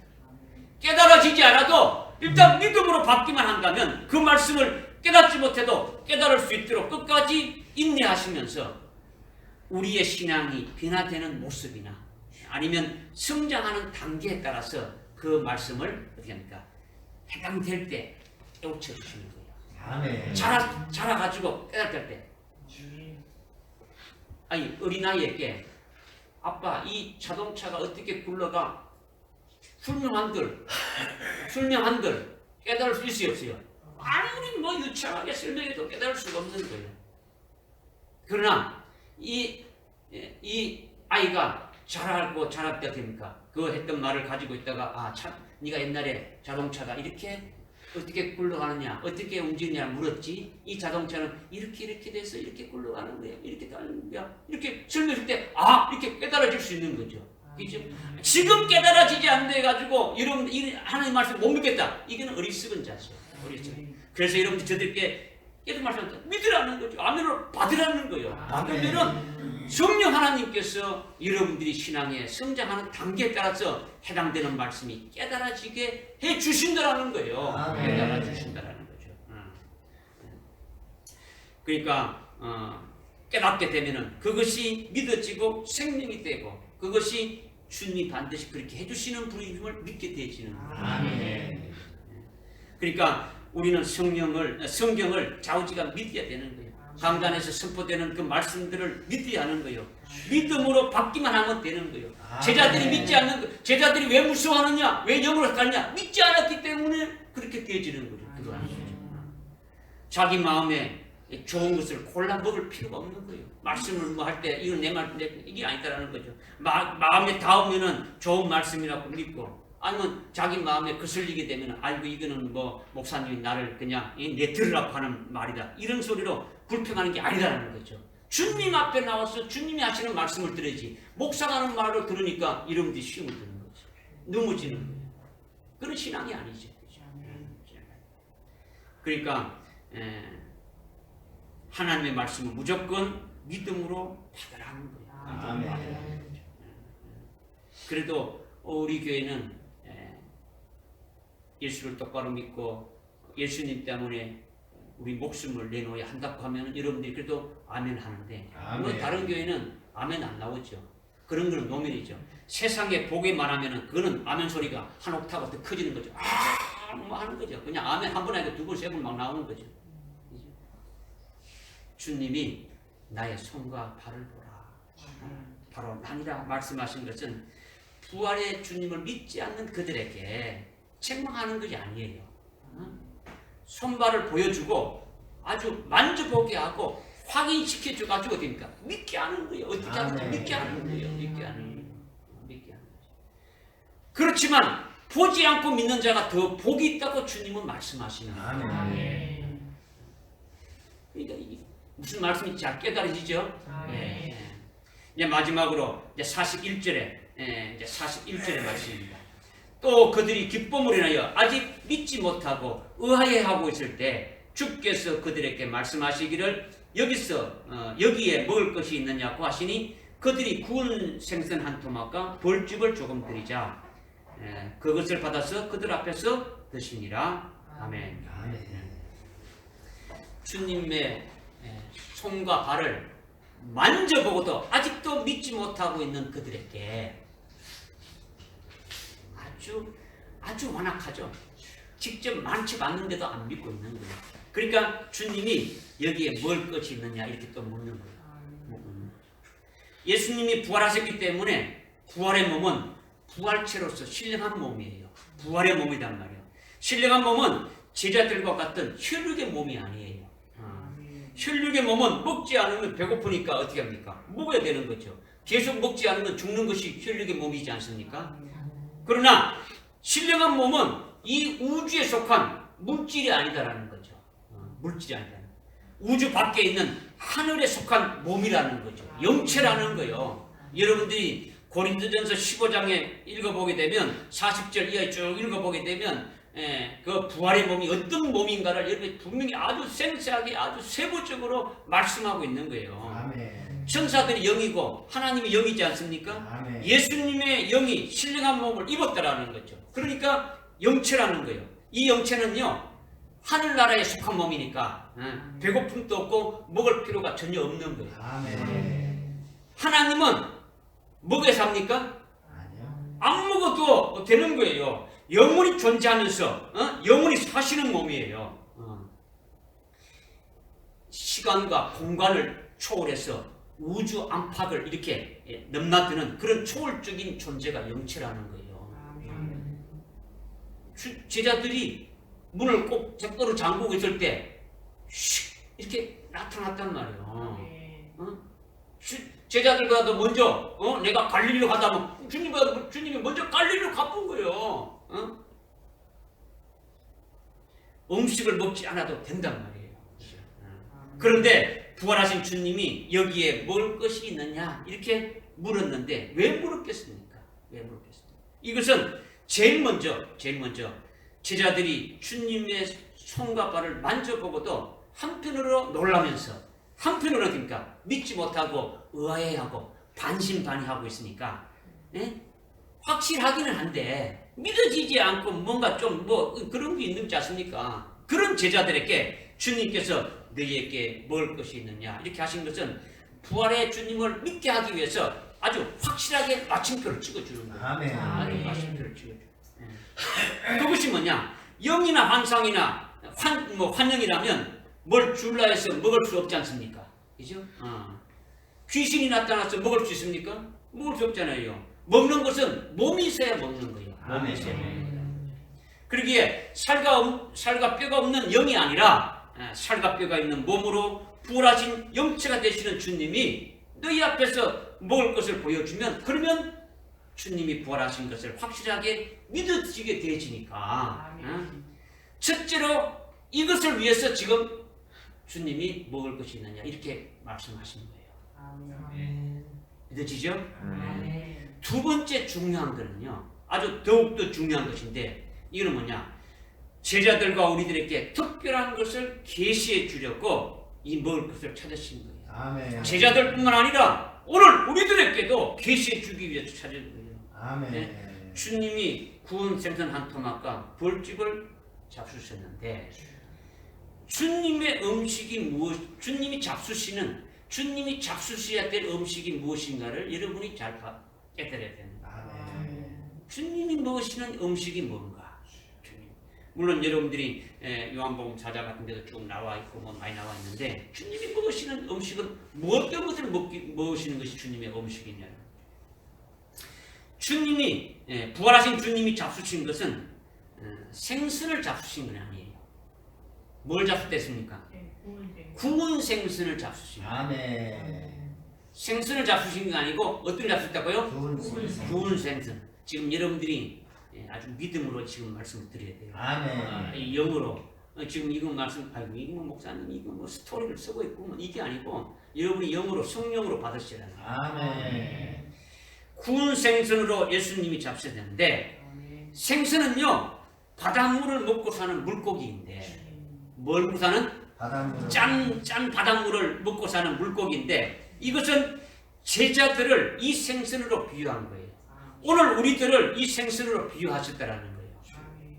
깨달아지지 않아도 일단 믿음으로 받기만 한다면 그 말씀을 깨닫지 못해도 깨달을 수 있도록 끝까지 인내하시면서 우리의 신앙이 변화되는 모습이나 아니면 성장하는 단계에 따라서 그 말씀을 어떻게 합니까? 해당될 때 깨우쳐 주시는 거예요. 아멘. 자라가지고 깨달을 때 아니 어린아이에게 아빠 이 자동차가 어떻게 굴러가 설명한들 깨달을 수 있어요 없어요? 아무리 뭐 유창하게 설명해도 깨달을 수가 없는 거예요. 그러나 이 아이가 자라고 자랄 때 됩니까? 그 했던 말을 가지고 있다가 아 참 네가 옛날에 자동차가 이렇게 어떻게 굴러가느냐 어떻게 움직이냐 물었지. 이 자동차는 이렇게 돼서 이렇게 굴러가는 거야 이렇게 가는 거야 이렇게 설명할 때 아 이렇게 깨달아질 수 있는 거죠. 그죠? 지금 깨달아지지 않는데 가지고 여러분 이 하나님 말씀 못 믿겠다. 이거는 어리석은 자죠. 어리석은. 그래서 여러분들 저들께 깨달은 말씀 믿으라는 거죠. 아멘을 받으라는 거예요. 받으면은 성령 하나님께서 여러분들이 신앙에 성장하는 단계에 따라서 해당되는 말씀이 깨달아지게 해 주신다라는 거예요. 깨달아 주신다라는 거죠. 그러니까 깨닫게 되면은 그것이 믿어지고 생명이 되고 그것이 주님이 반드시 그렇게 해주시는 분임을 믿게 되지는 거예요. 그러니까 우리는 성경을 좌우지간 믿어야 되는 거예요. 강단에서 선포되는 그 말씀들을 믿어야 하는 거예요. 믿음으로 받기만 하면 되는 거예요. 제자들이 믿지 않는 거, 제자들이 왜 무서워하느냐, 왜 영으로 가느냐, 믿지 않았기 때문에 그렇게 되어지는 거죠. 자기 마음에 좋은 것을 골라 먹을 필요가 없는 거예요. 말씀을 뭐 할 때 이건 내 말 이게 아니다라는 거죠. 마음에 닿으면은 좋은 말씀이라고 믿고. 아니면 자기 마음에 거슬리게 되면 아이고 이거는 뭐 목사님이 나를 그냥 내 들으라고 하는 말이다 이런 소리로 불평하는 게 아니라는 거죠. 주님 앞에 나와서 주님이 하시는 말씀을 들어야지 목사가 하는 말을 들으니까 여러분들이 시험을 드는 거죠. 넘어지는 거예요. 그런 신앙이 아니죠. 그러니까 하나님의 말씀은 무조건 믿음으로 받으라는 거예요. 그래도 우리 교회는 예수를 똑바로 믿고 예수님 때문에 우리 목숨을 내놓아야 한다고 하면 여러분들이 그래도 아멘 하는데 뭐 다른 교회는 아멘 안 나오죠. 그런 거는 노면이죠. 세상에 보기만 하면은 그거는 아멘 소리가 한 옥타브 더 커지는 거죠. 뭐 하는 거죠. 그냥 아멘 한 번 하고 두 번, 세 번 막 나오는 거죠. 주님이 나의 손과 발을 보라. 바로 나니라 말씀하신 것은 부활의 주님을 믿지 않는 그들에게 책망하는 것이 아니에요. 손발을 보여주고 아주 만져보게 하고 확인시켜줘가지고 어딥니까? 믿게 하는 거예요. 어떻게 하는 믿게 하는 거예요. 믿게 하는 거예요. 그렇지만 보지 않고 믿는 자가 더 복이 있다고 주님은 말씀하시는 거예요. 그러니까 무슨 말씀인지 잘 깨달아지죠? 이제 마지막으로 이제 41절의 말씀입니다. 또 그들이 기쁨을 인하여 아직 믿지 못하고 의아해하고 있을 때 주께서 그들에게 말씀하시기를 여기에 먹을 것이 있느냐고 하시니 그들이 구운 생선 한 토막과 벌집을 조금 드리자 그것을 받아서 그들 앞에서 드시니라. 아멘. 주님의 손과 발을 만져보고도 아직도 믿지 못하고 있는 그들에게 아주 완악하죠. 직접 만져봤는데도 안 믿고 있는 거예요. 그러니까 주님이 여기에 뭘 것이 있느냐 이렇게 또 묻는 거예요. 예수님이 부활하셨기 때문에 부활의 몸은 부활체로서 신령한 몸이에요. 부활의 몸이란 말이에요. 신령한 몸은 제자들과 같은 혈육의 몸이 아니에요. 혈육의 몸은 먹지 않으면 배고프니까 어떻게 합니까? 먹어야 되는 거죠. 계속 먹지 않으면 죽는 것이 혈육의 몸이지 않습니까? 그러나 신령한 몸은 이 우주에 속한 물질이 아니다라는 거죠. 물질이 아니다. 우주 밖에 있는 하늘에 속한 몸이라는 거죠. 영체라는 거예요. 여러분들이 고린도전서 15장에 읽어보게 되면 40절 이하에 쭉 읽어보게 되면 그 부활의 몸이 어떤 몸인가를 여러분이 분명히 아주 생생하게 아주 세부적으로 말씀하고 있는 거예요. 아멘. 천사들이 영이고 하나님이 영이지 않습니까? 아멘. 예수님의 영이 신령한 몸을 입었다라는 거죠. 그러니까 영체라는 거예요. 이 영체는요 하늘나라에 속한 몸이니까 배고픔도 없고 먹을 필요가 전혀 없는 거예요. 아멘. 하나님은 먹여 삽니까? 아니요. 안 먹어도 되는 거예요. 영원히 존재하면서 영원히 사시는 몸이에요. 시간과 공간을 초월해서 우주 안팎을 이렇게 넘나드는 그런 초월적인 존재가 영체라는 거예요. 제자들이 문을 꼭 적도로 잠그고 있을 때 슉 이렇게 나타났단 말이에요. 제자들과도 먼저 내가 갈릴리로 가다 하면 주님이 먼저 갈릴리로 가본 거예요. 음식을 먹지 않아도 된단 말이에요. 그런데 부활하신 주님이 여기에 먹을 것이 있느냐 이렇게 물었는데 왜 물었겠습니까? 왜 물었겠습니까? 이것은 제일 먼저 제자들이 주님의 손과 발을 만져보고도 한편으로 놀라면서 한편으로 그러니까 믿지 못하고 의아해하고 반신반의하고 있으니까 확실하기는 한데 믿어지지 않고 뭔가 좀 뭐 그런 게 있지 않습니까? 그런 제자들에게 주님께서 너희에게 먹을 것이 있느냐 이렇게 하신 것은 부활의 주님을 믿게 하기 위해서 아주 확실하게 마침표를 찍어주는 거예요. 아멘. 아주 마침표를 찍어줘요. 그것이 뭐냐? 영이나 환상이나 환영이라면 뭘 줄라 해서 먹을 수 없지 않습니까? 그죠? 귀신이 나타나서 먹을 수 있습니까? 먹을 수 없잖아요. 먹는 것은 몸이 있어야 먹는 거예요. 몸이 있어야 먹는 거예요. 그러기에 살과 뼈가 없는 영이 아니라 살과 뼈가 있는 몸으로 부활하신 영체가 되시는 주님이 너희 앞에서 먹을 것을 보여주면 그러면 주님이 부활하신 것을 확실하게 믿어지게 되어지니까 첫째로 이것을 위해서 지금 주님이 먹을 것이 있느냐 이렇게 말씀하시는 거예요. 믿어지죠? 두 번째 중요한 거는요 아주 더욱더 중요한 것인데 이거는 뭐냐 제자들과 우리들에게 특별한 것을 계시해 주려고 이 먹을 것을 찾으신 거예요. 아멘. 제자들뿐만 아니라 오늘 우리들에게도 계시해 주기 위해서 찾은 거예요. 아멘. 주님이 구운 생선 한 토막과 벌집을 잡수셨는데 주님의 음식이 무엇, 주님이 잡수셔야 될 음식이 무엇인가를 여러분이 잘 깨달아야 됩니다. 아멘. 주님이 먹으시는 음식이 뭔가? 물론 여러분들이 요한복음 4장 같은 데도 쭉 나와 있고 많이 나와 있는데 주님이 먹으시는 음식은 어떤 것을 먹으시는 것이 주님의 음식이냐? 주님이 부활하신 주님이 잡수신 것은 생선을 잡수신 건 아니에요. 뭘 잡수됐습니까? 구운 생선을 잡수신 거예요. 아멘. 생선을 잡수신 게 아니고 어떤 잡수셨다고요? 구운 생선. 지금 여러분들이 아주 믿음으로 지금 말씀을 드려야 돼요. 아멘. 영으로 지금 이거 말씀, 아이고 이거 목사님 이거 뭐 스토리를 쓰고 있고 이게 아니고 여러분이 영으로 성령으로 받으셔야 돼요. 아멘. 구운 생선으로 예수님이 잡수셨는데 생선은요 바닷물을 먹고 사는 물고기인데 뭘 먹고 사는? 바닷물. 짠 바닷물을 먹고 사는 물고기인데 이것은 제자들을 이 생선으로 비유한 거예요. 오늘 우리들을 이 생선으로 비유하셨다라는 거예요.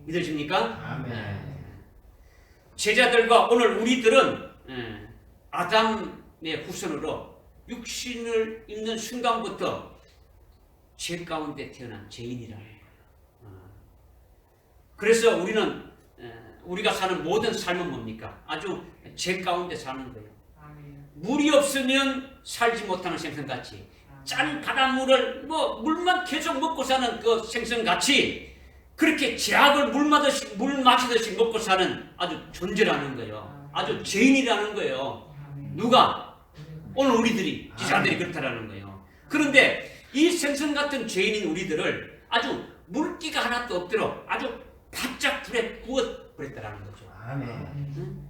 믿으십니까? 아멘. 제자들과 오늘 우리들은 아담의 후손으로 육신을 입는 순간부터 죄 가운데 태어난 죄인이라는 거예요. 그래서 우리는 우리가 사는 모든 삶은 뭡니까? 아주 죄 가운데 사는 거예요. 물이 없으면 살지 못하는 생선같이 짠 바닷물을 물만 계속 먹고 사는 그 생선같이 그렇게 제약을 물 마시듯이 먹고 사는 아주 존재라는 거예요. 아주 죄인이라는 거예요. 누가? 오늘 우리들이 제자들이 그렇다라는 거예요. 그런데 이 생선 같은 죄인인 우리들을 아주 물기가 하나도 없도록 아주 바짝 불에 구워버렸다라는 거죠. 아멘.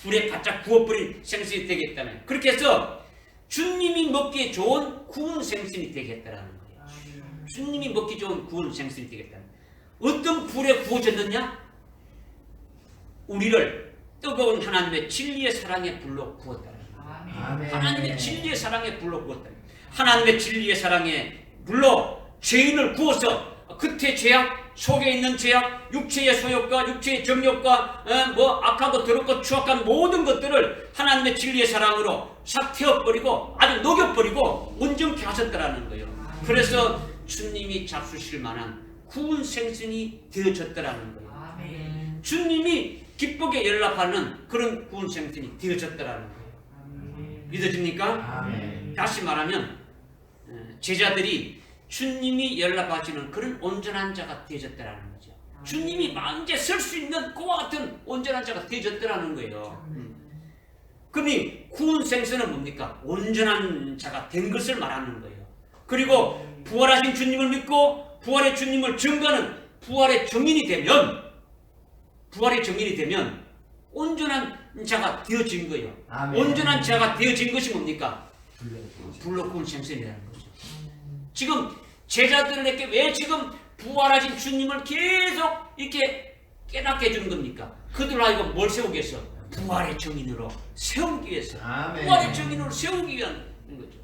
불에 바짝 구워버린 생선이 되겠다면 그렇게 해서 주님이 먹기에 좋은 구운 생선이 되겠다라는 거예요. 주님이 먹기 좋은 구운 생선이 되겠다는 거예요. 어떤 불에 구워졌느냐? 우리를 뜨거운 하나님의 진리의 사랑의 불로 구웠다는 거예요. 아멘. 하나님의 진리의 사랑의 불로 구웠다. 하나님의 진리의 사랑의 불로 죄인을 구워서 겉의 죄악, 속에 있는 죄악, 육체의 소욕과 육체의 정욕과 악하고 더럽고 추악한 모든 것들을 하나님의 진리의 사랑으로 싹 태워버리고 아주 녹여버리고 온전케 하셨다라는 거예요. 그래서 주님이 잡수실 만한 구운 생선이 되어졌다라는 거예요. 주님이 기쁘게 연락하는 그런 구운 생선이 되어졌다라는 거예요. 믿어집니까? 아멘. 다시 말하면 제자들이 주님이 연락하시는 그런 온전한 자가 되어졌다라는 거죠. 주님이 만재 설 수 있는 그와 같은 온전한 자가 되어졌더라는 거예요. 그러니 구원 생선은 뭡니까? 온전한 자가 된 것을 말하는 거예요. 그리고 부활하신 주님을 믿고 부활의 주님을 증거하는 부활의 증인이 되면 온전한 자가 되어진 거예요. 아멘. 온전한 자가 되어진 것이 뭡니까? 불로 구운 생선이라는 거죠. 지금 제자들에게 왜 지금 부활하신 주님을 계속 이렇게 깨닫게 해주는 겁니까? 그들 알고 뭘 세우기 위해서? 부활의 증인으로 세우기 위해서. 아멘. 부활의 증인으로 세우기 위한 거죠.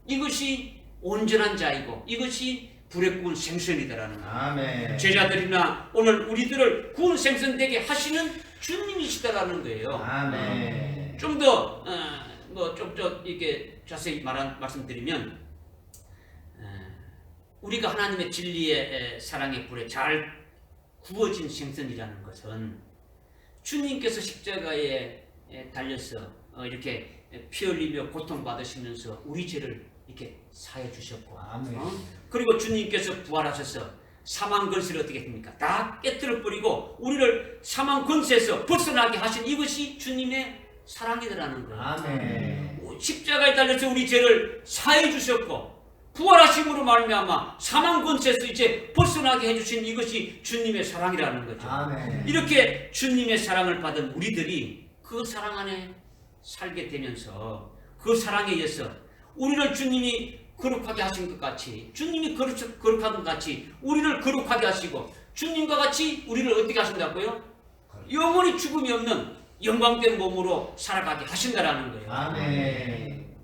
이것이 온전한 자이고 이것이 불에 구운 생선이다라는 거예요. 아멘. 제자들이나 오늘 우리들을 구운 생선되게 하시는 주님이시다라는 거예요. 아멘. 좀 더 좀 더 이렇게 자세히 말씀드리면 우리가 하나님의 진리의 사랑의 불에 잘 구워진 생선이라는 것은 주님께서 십자가에 달려서 이렇게 피 흘리며 고통받으시면서 우리 죄를 이렇게 사해 주셨고, 아멘. 그리고 주님께서 부활하셔서 사망 권세를 어떻게 합니까? 다 깨뜨려 버리고 우리를 사망 권세에서 벗어나게 하신 이것이 주님의 사랑이라는 거예요. 아멘. 십자가에 달려서 우리 죄를 사해 주셨고 부활하심으로 말미암아 사망 권세에서 이제 벗어나게 해주신 이것이 주님의 사랑이라는 거죠. 아멘. 이렇게 주님의 사랑을 받은 우리들이 그 사랑 안에 살게 되면서 그 사랑에 의해서 우리를 주님이 거룩하게 하신 것 같이 주님이 거룩한 것 같이 우리를 거룩하게 하시고 주님과 같이 우리를 어떻게 하신다고요? 영원히 죽음이 없는 영광된 몸으로 살아가게 하신다라는 거예요. 아멘.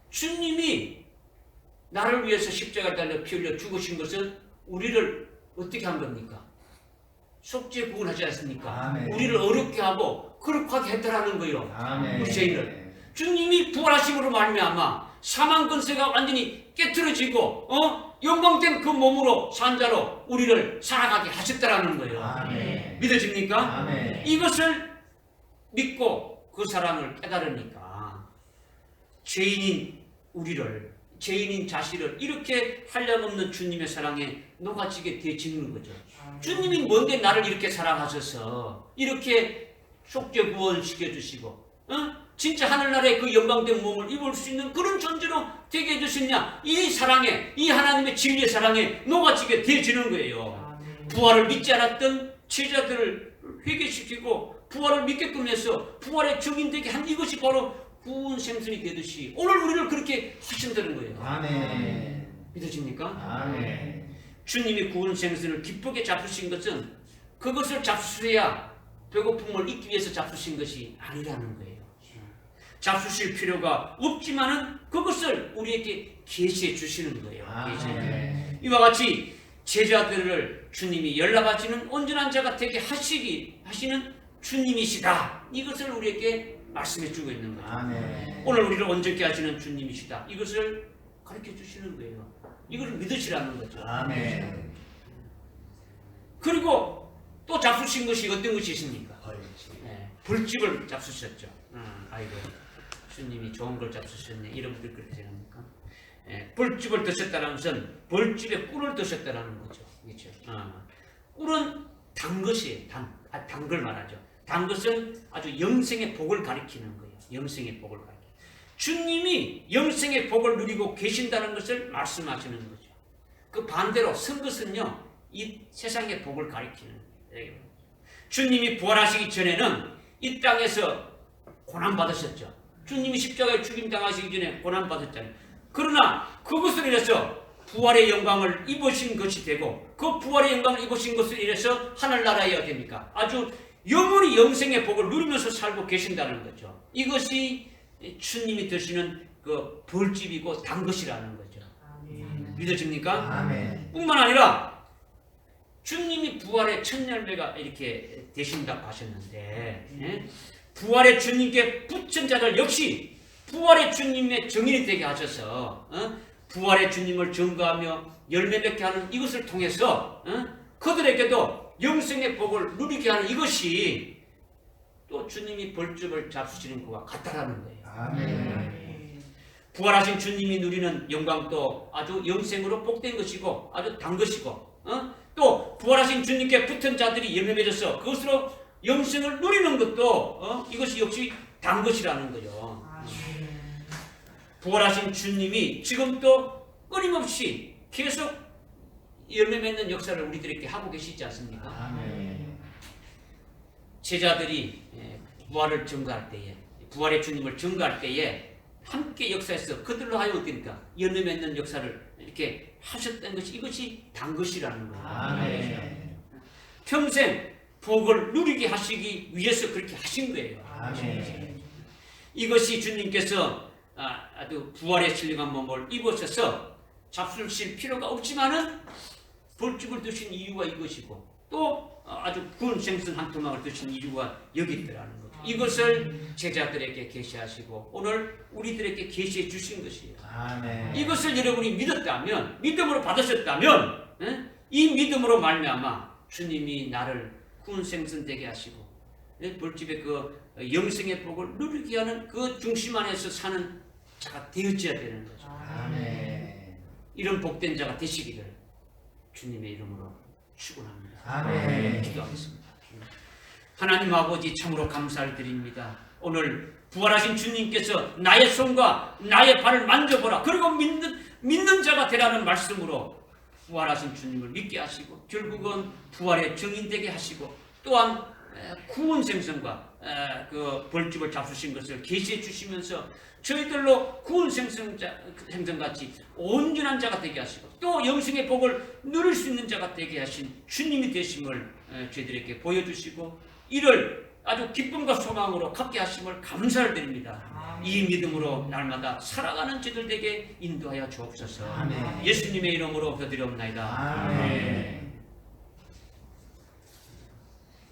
주님이 나를 위해서 십자가에 달려 피 흘려 죽으신 것은 우리를 어떻게 한 겁니까? 속죄 구원하지 않습니까? 아멘. 우리를 어렵게 하고 거룩하게 했다라는 거예요. 아멘. 우리 죄인을. 주님이 부활하심으로 말미암아 사망 권세가 완전히 깨트려지고 영광된 그 몸으로 산자로 우리를 살아가게 하셨다라는 거예요. 아멘. 믿어집니까? 아멘. 이것을 믿고 그 사랑을 깨달으니까 죄인인 우리를 죄인인 자신을 이렇게 한량없는 주님의 사랑에 녹아지게 되어지는 거죠. 주님이 뭔데 나를 이렇게 사랑하셔서 이렇게 속죄 구원시켜 주시고 진짜 하늘나라의 그 영광된 몸을 입을 수 있는 그런 존재로 되게 해주셨냐? 이 사랑에 이 하나님의 진리의 사랑에 녹아지게 되어지는 거예요. 부활을 믿지 않았던 제자들을 회개시키고 부활을 믿게끔 해서 부활의 증인되게 한 이것이 바로 구운 생선이 되듯이 오늘 우리를 그렇게 하신다는 거예요. 아멘. 믿어집니까? 아멘. 주님이 구운 생선을 기쁘게 잡수신 것은 그것을 잡수셔야 배고픔을 잊기 위해서 잡수신 것이 아니라는 거예요. 잡수실 필요가 없지만은 그것을 우리에게 계시해 주시는 거예요. 아멘. 이와 같이 제자들을 주님이 연락하시는 온전한 자가 되게 하시는 주님이시다. 이것을 우리에게 말씀해 주고 있는 거예요. 아멘. 오늘 우리를 온전케 하시는 주님이시다. 이것을 가르쳐 주시는 거예요. 이걸 믿으시라는 거죠. 아멘. 그리고 또 잡수신 것이 어떤 것이 있습니까? 벌집. 벌집을 잡수셨죠. 아이고 주님이 좋은 걸 잡수셨네. 이런 분들 그렇게 생각합니까? 벌집을 드셨다는 것은 벌집에 꿀을 드셨다는 거죠. 그렇죠? 꿀은 단 것이에요. 단 걸 말하죠. 단 것은 아주 영생의 복을 가리키는 거예요. 영생의 복을 가리키는. 주님이 영생의 복을 누리고 계신다는 것을 말씀하시는 거죠. 그 반대로 쓴 것은요, 이 세상의 복을 가리키는 거예요. 주님이 부활하시기 전에는 이 땅에서 고난받으셨죠. 주님이 십자가에 죽임당하시기 전에 고난받았잖아요. 그러나 그것을 인해서 부활의 영광을 입으신 것이 되고 그 부활의 영광을 입으신 것을 인해서 하늘나라에 어떻게 됩니까? 아주 영원히 영생의 복을 누리면서 살고 계신다는 거죠. 이것이 주님이 드시는 그 벌집이고 단 것이라는 거죠. 믿어집니까? 아멘. 뿐만 아니라 주님이 부활의 첫 열매가 이렇게 되신다고 하셨는데 부활의 주님께 붙은 자들 역시 부활의 주님의 증인이 되게 하셔서 부활의 주님을 증거하며 열매 맺게 하는 이것을 통해서 그들에게도 영생의 복을 누리게 하는 이것이 또 주님이 벌집을 잡수시는 것과 같다라는 거예요. 아멘. 부활하신 주님이 누리는 영광도 아주 영생으로 복된 것이고 아주 단 것이고 또 부활하신 주님께 붙은 자들이 열매 맺어서 그것으로 영생을 누리는 것도 이것이 역시 단 것이라는 거죠. 부활하신 주님이 지금도 끊임없이 계속 열매 맺는 역사를 우리들에게 하고 계시지 않습니까? 아멘. 제자들이 부활을 증거할 때에, 부활의 주님을 증거할 때에 함께 역사해서 그들로 하여 어떻습니까? 열매 맺는 역사를 이렇게 하셨다는 것이 이것이 단 것이라는 거예요. 아멘. 평생 복을 누리게 하시기 위해서 그렇게 하신 거예요. 아멘. 이것이 주님께서 아주 부활의 신령한 몸을 입으셔서 잡수실 필요가 없지만은 벌집을 드신 이유가 이것이고 또 아주 구운 생선 한 토막을 드신 이유가 여기 있더라는 거죠. 이것을 제자들에게 계시하시고 오늘 우리들에게 계시해 주신 것이에요. 아멘. 이것을 여러분이 믿었다면, 믿음으로 받으셨다면 이 믿음으로 말미암아 주님이 나를 구운 생선 되게 하시고 벌집의 그 영생의 복을 누리게 하는 그 중심 안에서 사는 자가 되어져야 되는 거죠. 아멘. 이런 복된 자가 되시기를 주님의 이름으로 축원합니다. 아멘. 기도하겠습니다. 하나님 아버지 참으로 감사를 드립니다. 오늘 부활하신 주님께서 나의 손과 나의 발을 만져보라. 그리고 믿는 자가 되라는 말씀으로 부활하신 주님을 믿게 하시고 결국은 부활의 증인되게 하시고 또한 구원 생선과 그 벌집을 잡수신 것을 계시해 주시면서 저희들로 구원 생선같이 온전한 자가 되게 하시고 또 영생의 복을 누릴 수 있는 자가 되게 하신 주님이 되심을 저희들에게 보여주시고 이를 아주 기쁨과 소망으로 갖게 하심을 감사를 드립니다. 이 믿음으로 날마다 살아가는 저희들에게 인도하여 주옵소서. 아멘. 예수님의 이름으로 기도드리옵나이다. 아멘.